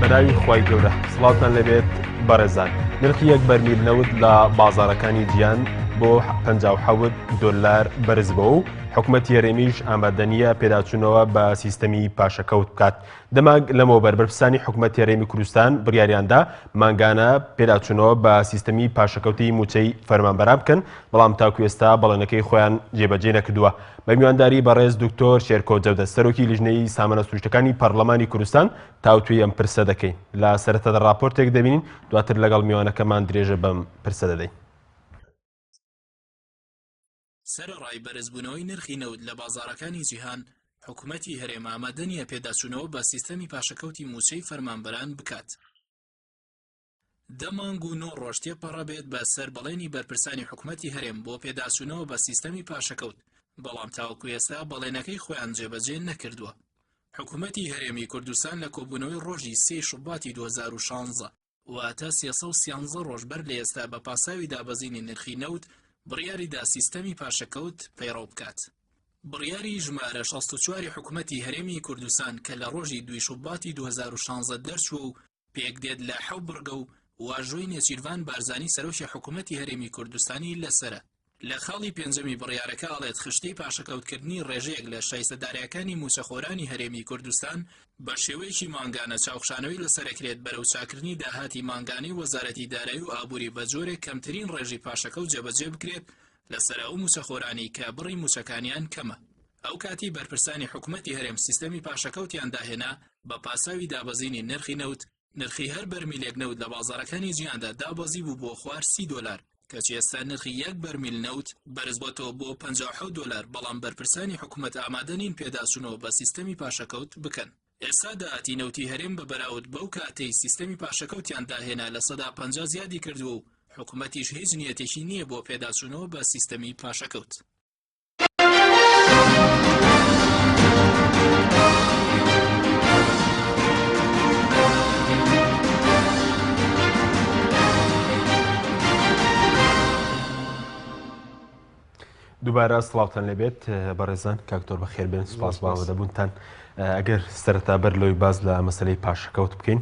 بەناوی خوای گەورە سڵاوتان لەبێت بەڕێزان نرخی یەک بەرمیل نەوت لە بازاڕەکانی جیان بۆ $57 بەرز بووە و حکوومەتی هەرێمیش ئامادەنیە پێداچوونەوە بە سیستەمی پاشەکەوت بکات. دەماگ لەمەوبەر بەرپرسانی حکوومەتی هەرێمی کوردستان بڕیاریاندا مانگانە پێداچوونەوە بە سیستەمی پاشەکەوتی موچەی فەرمانبەران بکەن، بەڵام تاکو ئێستا بەڵێنەکەی خۆیان جێبەجێ نەکردووە. بە میوانداری بەڕێز دکتۆر شێرکۆ جەودە سەرۆکی لیژنەی سامانە سروشتەکانی پەرلەمانی کوردستان تاوتوی ئەم پرسە دەکەین. لە سەرەتادا راپۆرتێک دەبینین، دواتر لەگەڵ میوانەکەمان درێژە بەم پرسە دەدەین. سەرەڕای بەرزبوونەوەی نرخی نەوت لە بازاڕەکانی جیهان، حکوومەتی هەرێم ئامادەنیە پێداچوونەوە بە سیستەمی پاشەکەوتی موچەی فەرمانبەران بکات. دەمانگ و 9 ڕۆژ تێپەڕەبێت بە سەر بەڵێنی بەرپرسانی حکوومەتی هەرێم بۆ پێداچوونەوە بە سیستەمی پاشەکەوت، بەڵام تاوەکو ئێستا بەڵێنەکەی خۆیان جێبەجێ نەکردووە. حکوومەتی هەرێمی کوردستان لە کۆبوونەوەی ڕۆژی 3 شوباتی 2016 واتە 313 ڕۆژ بەر لە ئێستا بە پاساوی دابەزینی نرخی نەوت بڕیاریدا سیستەمی پاشەکەوت پەیڕەو بکات. بڕیاری ژمارە 64 حکوومەتی هەرێمی کوردستان کە لە ڕۆژی 2 شوباتی 2016 دەرچووە و پێکدێت لە 7 بڕگە و واژۆی نێچیروان بارزانی سەرۆکی حکوومەتی هەرێمی کوردستانی لەسرە. لە خاڵی پێنجەمی بڕیارەکە ئەڵێت خشتەی پاشەکەوتکردنی ڕێژەیەک لە شایستەدارەکانی موچەخۆرانی هەرێمی کوردستان بە شێوەیەکی مانگانە چاوخشانەوەی لەسەرەکرێت بەرەو چاکردنی داهاتی مانگانەی وەزارەتی دارایی و ئابووری بە جۆرێک کەمترین ڕێژی پاشەکەوت جێبەجێ بکرێت لەسەر ئەو موچەخۆرانی کە بڕی موچەکانیان کەمە. ئەو کاتی بەرپرسانی حکوومەتی هەرێم سیستەمی پاشەکەوتیان داهێنا بە پاساوی دابەزینی نرخی نەوت. نرخی هەر بەرمیلێک نەوت لە بازاڕەکانی جیهاندا دابەزی بوو بۆ خوار $30، کەچی ئێستا نرخی یەک بەرمیل نەوت بەرز بۆتەوە بۆ $57، بەڵام بەرپرسانی حکوومەت ئامادەنین پێداچوونەوە بە سیستەمی پاشەکەوت بکەن. ئێستا داهاتی نەوتی هەرێم بە بەراورد بەو کاتەی سیستەمی پاشەکەوتیان داهێنا لە 50% زیادی کردووە و حکوومەتیش هیچ نیەتێکی نییە بۆ پێداچوونەوە بە سیستەمی پاشەکەوت. دووبارە سڵاوتان لەبێت بەڕێزان، کاکتۆر بەخێر بێن، سوپاس باوەدەبوونتان. ئەگەر سەرەتا بەر لەوەی باز لە مەسەلەی پاشەکەوت بکەین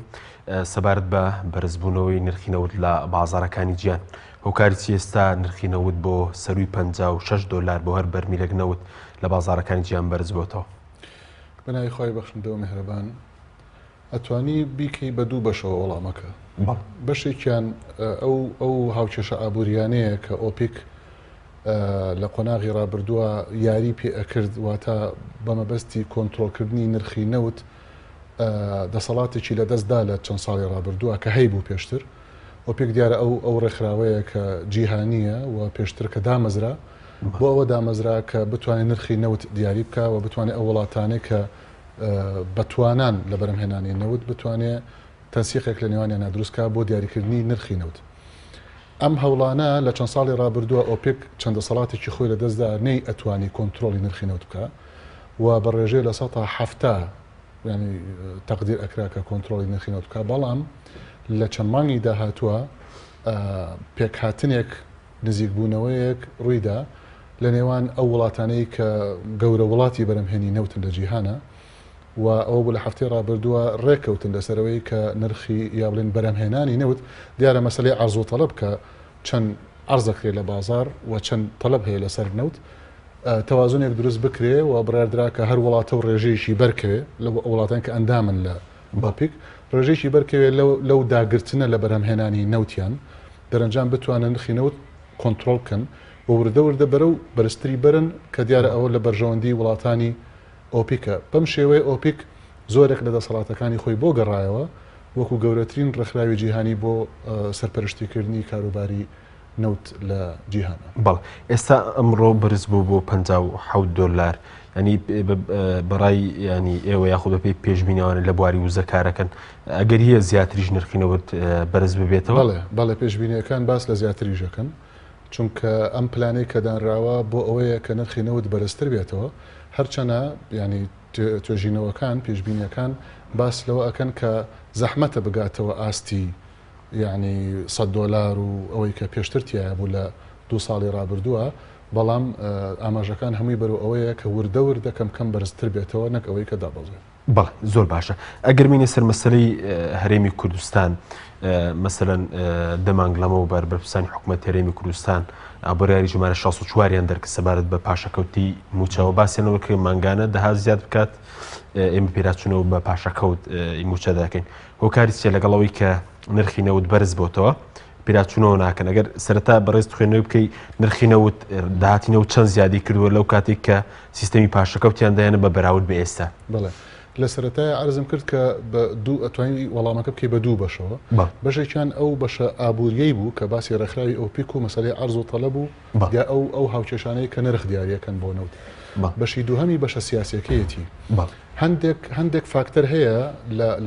سەبارەت بە بەرزبوونەوەی نرخی نەوت لە بازاڕەکانی جیهان، هۆکاری چی ئێستا نرخی نەوت بۆ سەروی $56 بۆ هەر بەرمیلێک نەوت لە بازاڕەکانی جیهان بەرز بۆتەوە؟ بەناوی خۆی بەخشندەوە میهرەبان، ئەتوانی بیکەی بە دوو بەشەوە وەڵامەکە. بەشێکیان ئەو هاوچێشە ئابووریانەیە کە ئۆپیک لە قۆناغی ڕابردووە یاری پێ ئەکرد، واتە بەمەبەستی کۆنتڕۆلکردنی نرخی نەوت دەسەڵاتێکی لە دەستدا لە چەند ساڵی ڕابردووە کە هەی بوو پێشتر. ئۆپیک دیارە ئەو ڕێکخراوەیە کە جیهانیە و پێشتر کە دامەزرا بۆ ئەوە دامەزرا کە بتوانێت نرخی نەوت دیاری بکە و بتوانێت ئەو وڵاتانەی کە بەتوانان لە بەرهەمهێنانی نەوت بتوانێت تەنسیقێک لە نێوانیان دروستکە بۆ دیاریکردنی نرخی نەوت. ئەم هەوڵانە لە چەند ساڵی ڕابردووە ئۆپیک چەندە سەڵاتێکی خۆی لە دەستدا نەی ئەتوانی کۆنتترۆلی نرخی نەوت بکە و بە ڕێژەی لە 170 ینی تەقدیر ئەکرا کە کۆنتترۆلی نرخی نەوت بکە، بەڵام لە چەند مانگی داهاتووە پێکهاتنێک نزیکبوونەوەیەک ڕوویدا لە نێوان ئەو وڵاتانەی کە گەورە وڵاتی بەرەمهێنی نەوتن لە جیهانە و ئەو بوو لە هەفتەی ڕابردووە ڕێککەوتن لەسەرەوەی کە نرخی یا بڵێن بەرەمهێنانی نەوت دیارە مەسلەی عەرز و تەڵەب کە چەند عەرزەکرێ لە بازار و چەند تەڵەب هەیە لەسەر نەوت، تەوازونێک دروست بکرێ و بڕاردرا کە هەر وڵاتە و ڕێژەیەکی بەرکەوێ لە وڵاتان کە ئەندامن لە ئۆپیک ڕێژەیەکی بەرکەوێ لەو داگرتنە لە بەرهەمهێنانی نەوتیان دەرەنجام بتوانن نرخی نەوت کۆنتترۆل بکەن و وردە وردە بەرەو بەرزتری بەرن کە دیارە ئەوە لە بەرژەوەندی وڵاتانی ئۆپیکە. بەم شێوەیە ئۆپیک زۆرێک لە دەسەڵاتەکانی خۆی بۆ گەڕایەوە وەکو گەورەترین ڕێکخراوی جیهانی بۆ سەرپەرشتیکردنی کاروباری نەوت لە جیهانە. بەڵێ ئێستا ئەمڕۆ بەرز بوو بۆ $57، ینی بەڕای ینی ئێوە یاخود بە پێی پێشبینیوانە لە بواری وزەکارەکەن ئەگەر هەیە زیاتریش نرخی نەوت بەرز ببێتەوە؟ بەڵێ پێشبینیەکان باس لە زیاتریژەکەن، چونکە ئەم پلانەی کە دانراوە بۆ ئەوەیە کە نرخی نەوت بەرزتر بێتەوە، هەرچەنە ینی توێژینەوەکان پێشبینیەکان باس لەوە ئەکەن کە زەحمەتە بگاتەوە ئاستی ینی $100 و ئەوەی کە پێشتر تایە بوو لە 2 ساڵی ڕابردووە بەڵام ئاماژەکان هەمووی بەرەو ئەوەیە کە وردە وردە کەم بەرزتر بێتەوە نەک ئەوەی کە دابەزێت. بەڵێ زۆر باشە. ئەگەر مینی سەر مەسەلەی هەرێمی کوردستان مەسەلەن دەمانگ لەمەوە بەرپرسانی حکوومەت هەرێمی کوردستان ئابووریاری ژمارە 64یان دەرکە سەبارەت بە پاشەکەوتی موچەوە باسیێنەوە کە مانگانە دەها زیاد بکات ئێمە پێراچوونەوە بە پاشەکەوت موچە دەکەین. هۆکاری چێ لەگەڵەوەی کە نرخی نەوت بەرز بۆتەوە پیراچوونەوە ناکەن. ئەگەر سەرەتا بەڕێز خوێنەوەی بکەی نرخی نەوت داهاتینەوە چەند زیادی کردووە لەو کاتێک کە سیستەمی پاشەکەوتیان دایانە بە بەراورد بە ئێستا. بڵێ لە سەرەتای عرضم کرد کە بە دوو ئەتوانی وەڵامەکە بکەی بە دوو بەشەوە. بەشێکیان ئەو بەشە ئابووریەی بوو کە باسی ڕێکخراوی ئۆپیک و مەسەلەی عەرز و تەلەب بوو یا ئەو هاوکێشانەی کە نرخ دیاریەکەن بۆ نەوت. بەشی دووهەمی بەشە سیاسیەکەیەتی. هەندێک فاکتەر هەیە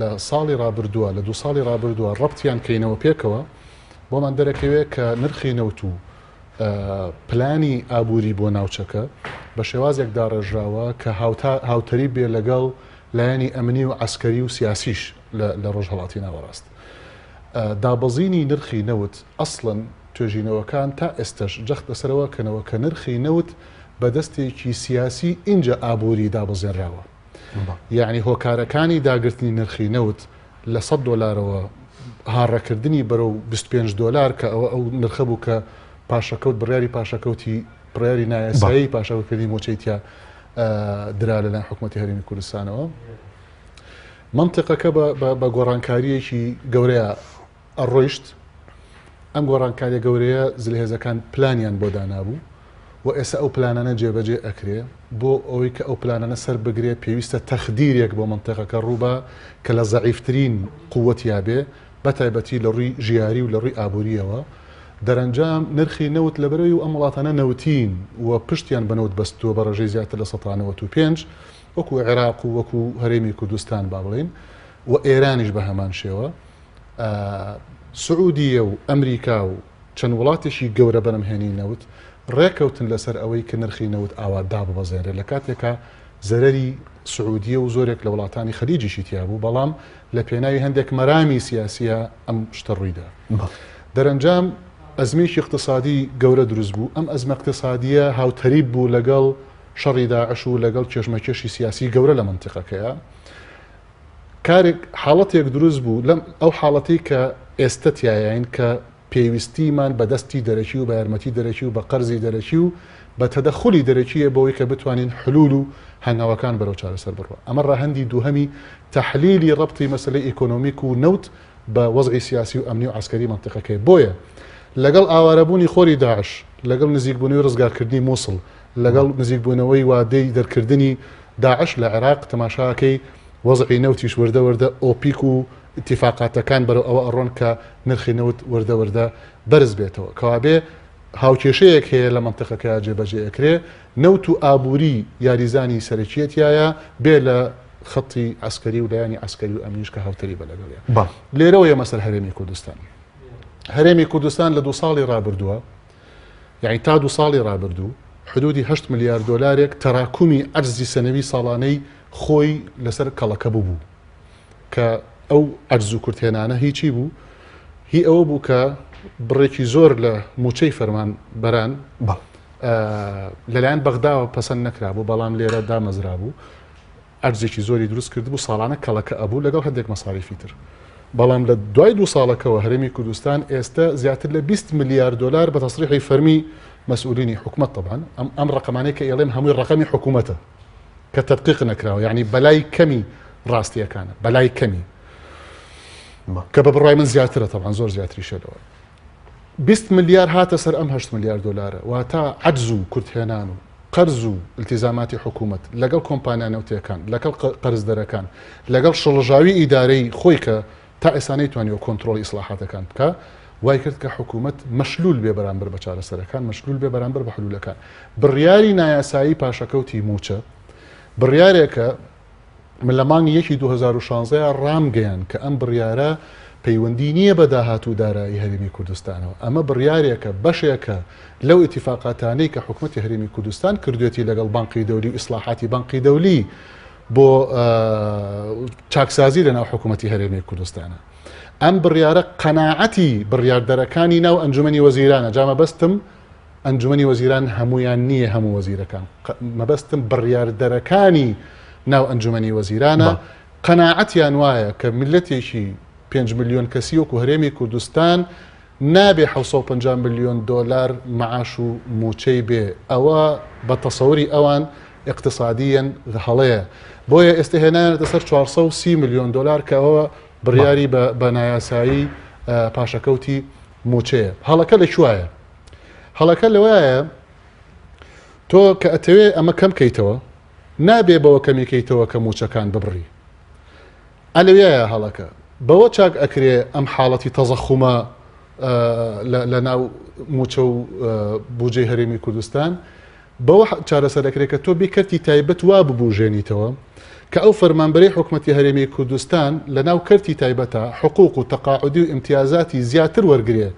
لە ساڵی ڕابردووە لە 2 ساڵی ڕابردووە ڕەبتیان کەینەوە پێکەوە بۆمان دەرەکەوێت کە نرخی نەوت و پلانی ئابووری بۆ ناوچەکە بە شێوازێک داڕێژراوە کە هاوتەری بێ لەگەڵ لایەنی ئەمنی و عسکەری و سیاسیش لە ڕۆژهەڵاتی ناوەڕاست. دابەزینی نرخی نەوت ئەسڵەن توێژینەوەکان تا ئێستش جەخت لەسەرەوە کەنەوە کە نرخی نەوت بەدەستێکی سیاسی اینجا ئابووری دابەزێنراوە. یعنی هۆکارەکانی داگرتنی نرخی نەوت لە $100 هاڕەکردنی بەرەو $25 کە ئەو نرخە بوو کە پاشەکەوت بڕیاری پاشەکەوتی بڕیاری نایاسایی پاشەکەوتکردنی مۆچەیتیا درا لەلایەن حکوومەتی هەرێمی کوردستانەوە. منتیقەکە بە گۆڕانکاریەکی گەورەیە ئەڕۆیشت. ئەم گۆڕانکاریە گەورەیە زلهێزەکان پلانیان بۆ دانابوو و ئێستا ئەو پلانانە جێبەجێ ئەکرێ بۆ ئەوەی کە ئەو پلانانە سەر بگرێ پێویستە تەخدیرێک بۆ منتیقەکە ڕووبە کە لە زەعیفترین قووەتیا بێ بە تایبەتی لە ڕووی ژیاری و لە ڕووی ئابووریەوە. دەرەنجام نرخی نەوت لە بەرەوەی و ئەم وڵاتانە نەوتین و پشتیان بەنەوت بەستووە بە ڕێژەی زیاتر لە 195 وەکو عێراق و وەکو هەرێمی کوردستان با بڵێن و ئێرانیش بە هەمان شێوە. سعودیە و ئەمریکا و چەند وڵاتێکی گەورە بەرەمهێنی نەوت ڕێکەوتن لەسەر ئەوەی کە نرخی نەوت ئاوا داببەزێنرێت لە کاتێکە زەرەری سعودیە و زۆرێک لە وڵاتانی خەلیجیشی تیا بوو بەڵام لە پێناوی هەندێک مەرامی سیاسیە ئەم شتە ڕوویدا. دەرەنجام ئەزمێکی اقتصادی گەورە دروست بوو. ئەم ئەزمە اقتصادیە هاوتەریب بوو لەگەڵ شەڕی داعش و لەگەڵ کێشمەکێشی سیاسی گەورە لە منتیقەکەیە. کارێک حاڵەتێک دروست بوو لەم ئەو حاڵەتی کە ئێستا تایین کە پێویستیمان بە دەستی دەرەکی و بە یارمەتی دەرەکی و بە قەرزی دەرەکی و بە تەدەخولی دەرەکیە بۆەوەی کە بتوانین حلول و هەنگاوەکان بەرەو چارەسەر بڕوە. ئەمە ڕاهەندی دووهەمی تەحلیلی ڕەبتی مەسەلەی ئیکۆنۆمیک و نەوت بە وەزعی سیاسی و ئەمنی و عسکەری منتیقەکەی. بۆیە لەگەڵ ئاوارەبوونی خۆری داعش لەگەڵ نزیکبوونەوەی ڕزگارکردنی مووسڵ لەگەڵ نزیکبوونەوەی وادەی دەرکردنی داعش لە عێراق تەماشاکەی وەزعی نەوتیش وردە وردە ئۆپیک و اتفاقاتەکان بەرەو ئەوە ئەڕۆن کە نرخی نەوت وردە وردە بەرز بێتەوە کەوابێ هاوکێشەیەک هەیە لە منتیقەکە جێبەجێ ئەکرێ نەوت و ئابووری یاریزانی سەرەکیەتیایە بێ لە خەڵی عسکەری و لایانی عسکەری و ئەمنیش کە هاوتەری بە لەگەڵیە. لێرەوەیە مەسەر هەرێمی کوردستان. هەرێمی کوردستان لە 2 ساڵی ڕابردووە یعنی تا 2 ساڵی ڕابردوو حدودی $8 ملیار تەراکومی ئەرزی سەنەوی ساڵانەی خۆی لەسەر کەڵەکە بوو کە ئەو ئەرز و کورتێنانە هیچی بوو هی ئەوە بوو کە بڕێکی زۆر لە موچەی فەرمان بەران لەلایەن بەغداوە پەسەند نەکرابوو بەڵام لێرە دامەزرا بوو ئەرزێکی زۆری دروست کرد بوو ساڵانە کەڵەکە ئەبوو لەگەڵ هەندێک مەساریفی تر. بەڵام لە دوای 2 ساڵەکەەوە هەرێمی کوردستان ئێستا زیاتر لە $20 ملیار بە تەسریحی فەرمی مەسئولینی حکومەت طبعاً ئەم ڕقەمانەی کە ئێڵێم هەمووی ڕقەمی حکوومەتە کە تەدقیق نەکراوە یعنی بەلای کەمی ڕاستیەکانە بەلای کەمی کە بە بڕای من زیاترە طبعاً زۆر زیاتری شێتەوە. $20 ملیار هاتە سەر ئەم $8 ملیار واتە عەجز و کورتهێنان و قەرز و التیزاماتی حکوومەت لەگەڵ کۆمپانیا نەوتیەکان لەگەڵ قەرزدەرەکان لەگەڵ شڵژاوی ئیدارەی خۆی کە تا ئێستا نەیتوانیوە کۆنتڕۆڵی ئیسلاحاتەکان بکە وای کرد کە حکوومەت مەشلول بێ بەرامبەر بە چارەسەرەکان مەشلول بێ بەرامبەر بە حلولەکان. بڕیاری نایاسایی پاشەکەوتی موچە بڕیارێکە من لە مانگی 2016 ڕامگەیان کە ئەم بڕیارە پەیوەندی نییە بە داهاتوو دارایی هەرێمی کوردستانەوە. ئەمە بڕیارێکە بەشێکە لەو ئیتیفاقاتانەی کە حکوومەتی هەرێمی کوردستان کردوێتی لەگەڵ بانقی دەولی و ئیسلاحاتی بانقی دەولی بۆ چاکسازی لەناو حکوومەتی هەرێمی کوردستانە. ئەم بڕیارە قەناعەتی بڕیاردەرەکانی ناو ئەنجومەنی وەزیرانە جامە بەستم ئەنجومەنی وەزیران هەمویان نییە هەموو وەزیرەکان مەبەستم بڕیاردەرەکانی ناو ئەنجومەنی وەزیرانە قەناعەتیان وایە کە میلەتێکی 5 ملیۆن کەسی وەکو هەرێمی کوردستان نابێ 750 ملیۆن دۆلار معاش و موچەی بێ ئەوە بە تەسەوری ئەوان اقتصادیەن هەڵەیە بۆیە ئێستا هێنانێتە سەر 430 ملیۆن دۆلار کە ئەوە بڕیاری بە نایاسایی پاشەکەوتی موچەیە هەڵەکە لەکوایە هەڵەکە لەوایە تۆ کە ئەتەوێ ئەمە کەم کەیتەوە نابێ بەوە کەمیکەیتەوە کە موچەکان ببڕی ئەلەوایە هەڵەکە بەوە چاک ئەکرێ ئەم حاڵەتی تەزەخومە لە ناو موچە و بودجەی هەرێمی کوردستان بەوە چارەسەرەکرێت کە تۆ بێکەرتی تایبەت وا ببوژێنیتەوە کە ئەو فەرمانبەرەی حکومەتی هەرێمی کوردستان لە ناو کەرتی تایبەتە حقوق و تەقاعودی و امتیازاتی زیاتر وەرگێ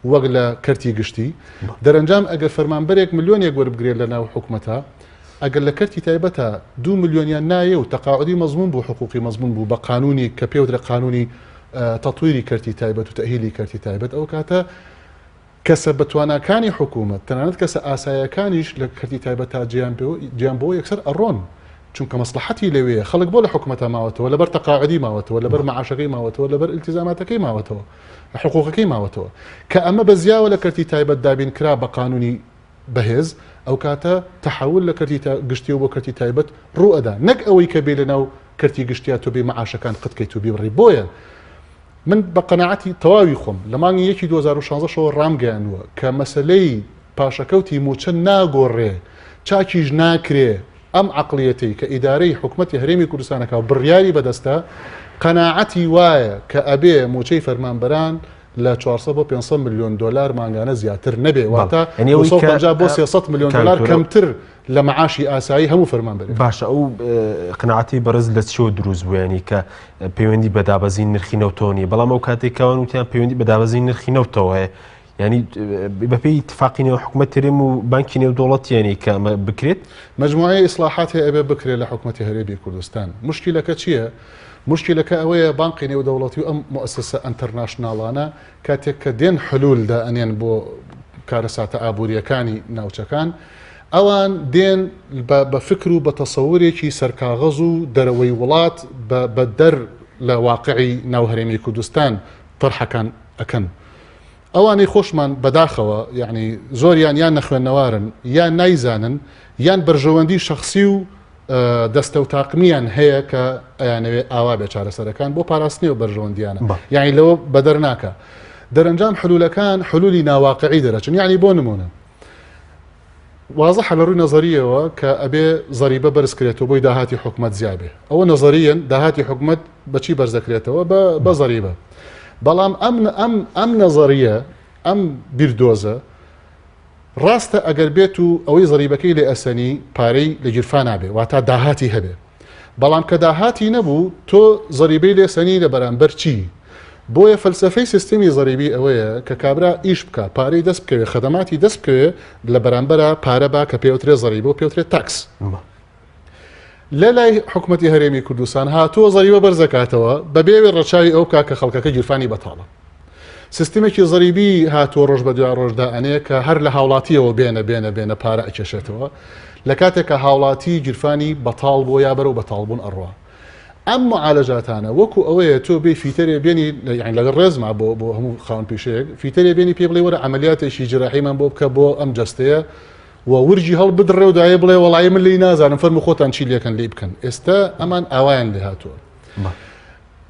وەک لە کەرتی گشتی دەرەنجام ئەگەر فەرمانبەرێک ملیۆنێک وەربگرێت لە ناو حکومەتە ئەگەر لە کەرتی تایبەتە 2 ملیۆنیان نایە و تەقاعودی مەزمون بوو حقوقی مەزمون بوو بە قانونی کە پێوترە قانونی تەطویری کەرتی تایبەت و تەهیلی کەرتی تایبەت ئەو کاتە کەسە بەتواناکانی حکوومەت تەنانەت کەسە ئاسایەکانیش لە کەرتی تایبەت تا گیان بۆ یەکسەر ئەڕۆن چونکە مەسلحەتی لەوەیە خەڵک بۆ لە حکومەتە ماوەتەوە لەبەر تەقاعودی ماوەتەوە لەبەر معاشەکەی ماوەتەوە لەبەر التزاماتەکەی ماوەتەوە حقوقەکەی ماوەتەوە کە ئەمە بەزیاوە لە کەرتی تایبەت دابین کرا بە قانونی بەهێز ئەو کاتە تەحول لە کەرتی گشتی و بۆ کەرتی تایبەت ڕوئەدا نەک ئەوەی کە بێ لەناو کەرتی گشتیا تۆ بێ معاشەکان قتکەیت و بیبڕی بۆیە من بە قەناعەتی تەواوی خۆم لە مانگی 2016 شەوە ڕامگەیانوە کە مەسلەی پاشەکەوتی موچە ناگۆڕێ چاکیش ناکرێ ئەم عقلیەتی کە ئیدارەی حکومەتی هەرێمی کوردستانەکە بڕیاری بەدەستە قەناعەتی وایە کە ئەبێ موچەی فەرمانبەران لە 400 بۆ 500 ملیۆن دۆلار مانگانە زیاتر نەبێ واتە 250 بۆ 300 ملیۆن دۆلار کەمتر لە معاشی ئاسایی هەموو فەرمانبەر باشە ئەو قەناعەتی بەرز لە چۆ دروست بوویانی کە پەیوەندی بە دابەزین نرخی نەوتۆنی بەڵام ئەو کاتێکەوەن وتیان پەیوەندی بە دابەزین نرخی نەوتەوەیە ینی بەپێی اتفاقینەوە حکومەت هەرێم و بانکی نێودوڵەتیانی کە ئەمە بکرێت مجموعەی ئیسلاحات هەیە ئەبێ بکرێت لە حکومەتی هەرێمی کوردستان مشکلەکە چییە؟ مشکلەکە ئەوەیە بانقی نێودەوڵەتی و ئەم مؤسسە ئەنتەرناشناڵانە کاتێک کە دێن حلولدا ئەنێن بۆ کارەساتە ئابوووریەکانی ناوچەکان ئەوان دێن بە فکر و بە تەسەورێکی سەرکاغەز و دەرەوەی وڵات بە دەر لە واقعی ناو هەرێمی کوردستان طرحەکان ئەکەن ئەوانەی خۆشمان بەداخەوە یعنی زۆریان یان نەخوێندنەوارن یان نایزانن یان بەرژەوەندی شەخسی و دەستە و تاقمیان هەیە کە ئەیانەوێ ئاوا بێ چارەسەرەکان بۆ پاراستنی و بەرژەوەندیانە یعنی لەوە بەدەر ناکە دەرەنجام حلولەکان حلولی ناواقعی دەرەچن یعنی بۆ نمونە وازەحە لە ڕووی نەزەریەوە کە ئەبێ زەریبە بەرزکرێتەوە بۆی داهاتی حکومەت زیابێ ئەوە نەزەریەن داهاتی حکومەت بەچی بەرزەکرێتەوە بە زەریبە بەڵام ئەم نەزەریە ئەم بیردۆزە ڕاستە ئەگەر بێت و ئەوەی زەریبەکەی لێ ئەسەنی پارەی لە گیرفان نابێ واتە داهاتی هەبێ بەڵام کە داهاتی نەبوو تۆ زەریبەی لێسەنی لە بەرامبەر چی بۆیە فەلسەفەی سیستمی زەریبی ئەوەیە کە کابرا ئیش بکە پارەی دەست بکەوێ خەدەماتی دەست بکەوێ لە بەرامبەرە پارە با کە پێوترێ زەریبە و پێوترێت تاکس لە لای حکومەتی هەرێمی کوردستان هاتووە زەریبە بەرزەکاتەوە بەبێوێ ڕەچاوی ئەو کاکە خەڵکەکە گیرفانی بەتاڵە سیستمێکی زەریبی هاتووە ڕۆژ بە دوای ڕۆژدا ئەنەیە کە هەر لە هاوڵاتیەوە بێنە پارە ئەکێشێتەوە لە کاتێک کە هاوڵاتی گیرفانی بەتاڵ بۆ یا بەرەو بەتاڵبوون ئەڕوا ئەم معالەجاتانە وەکو ئەوەیە تۆ بێ فیتەرێ بێنی یعنی لەگەڵ ڕێزما بۆ هەموو خاوەن پیشەیەک فیتەرێ بێنی پێ بڵێ وەرە عملیاتێکی جراحیمان بۆ بکە بۆ ئەم جەستەیە و ورجی هەڵ بدڕێ و دایە بڵێ وەڵای من لی نازانم فەرمو خۆتان چی لێکەن لێ بکەن ئێستا ئەمان ئاوایان لێ هاتووە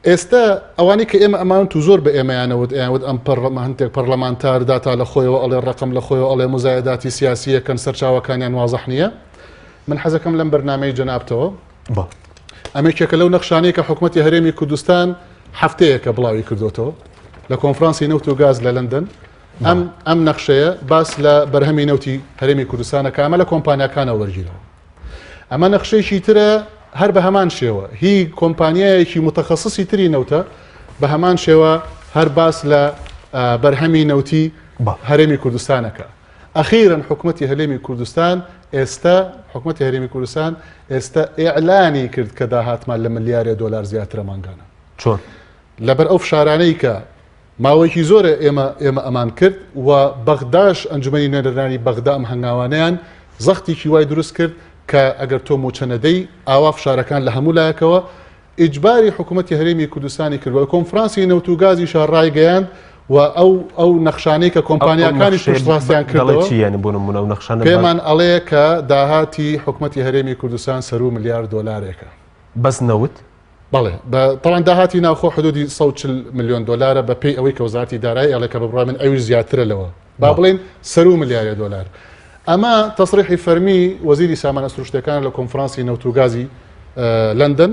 ئێستا ئەوانی کە ئێمە ئەمان تو زۆر بە ئێمەیانەوت ئەیانوت ئەم هەندێک پەرلەمانتار داتا لە خۆیەوە ئەڵێ ڕقم لە خۆیەوە ئەڵێ مزایداتی سیاسیەکەن سەرچاوەکانیان وازەح نییە من حەزەکەم لەم بەرنامەی جەنابتەوە ئەمێکێکە لەو نەخشانەیە کە حکومەتی هەرێمی کوردستان هەفتەیەکە بڵاوی کردوتەوە لە کۆنفرانسی نەوت و گاز لە لەندەن ئەم نەخشەیە باس لە بەرهەمی نەوتی هەرێمی کوردستانە کە ئەمە لە کۆمپانیاکانە وەرگیرەوە ئەمە نەخشەیەکی ترە هەر بە هەمان شێوە هی کۆمپانیایەکی متەخەسیسی تری نەوتە بە هەمان شێوە هەر باس لە بەرهەمی نەوتی هەرێمی کوردستانەکە ئەخیرن حکومەتی هەرێمی کوردستان حکومەتی هەرێمی کوردستان ئێستا ئیعلانی کرد کە داهاتمان لە ملیارێ دۆلار زیاترە مانگانە چۆن لەبەر ئەو فشارانەی کە ماوەیەکی زۆرە ئێمە ئەمان کرد و بەغداش ئەنجومەنی نێرەرانی بەغدا ئەم هەنگاوانیان زەختێکی وای دروست کرد کە ئەگەر تۆ موچەنەدەی ئاوا فشارەکان لە هەموو لایەکەوە ئیجباری حکوومەتی هەرێمی کوردستانی کردووە کۆنفرانسی نەوت و گازی شارڕای گەیاند و ئەو نەخشانەی کە کۆمپانیەکانی پشتڕاستیان کردەوە پێمان ئەڵەیە کە داهاتی حکوومەتی هەرێمی کوردستان سەر و ملیارد دۆلارێکە بەس نەوت بەڵێ بەڵام داهاتی ناوخۆ حدودی 140 ملیۆن دۆلارە بە پێی ئەوەی کە وزارتی دارایی ئەڵێ کە بەڕای من ئەوی زیاترە لەوە با بڵێن سەر و ملیارە دۆلار ئەمە تەسریحی فەرمی وەزیری سامانە سروشتەکان لە کۆنفرانسی نەوت و گازی لەندەن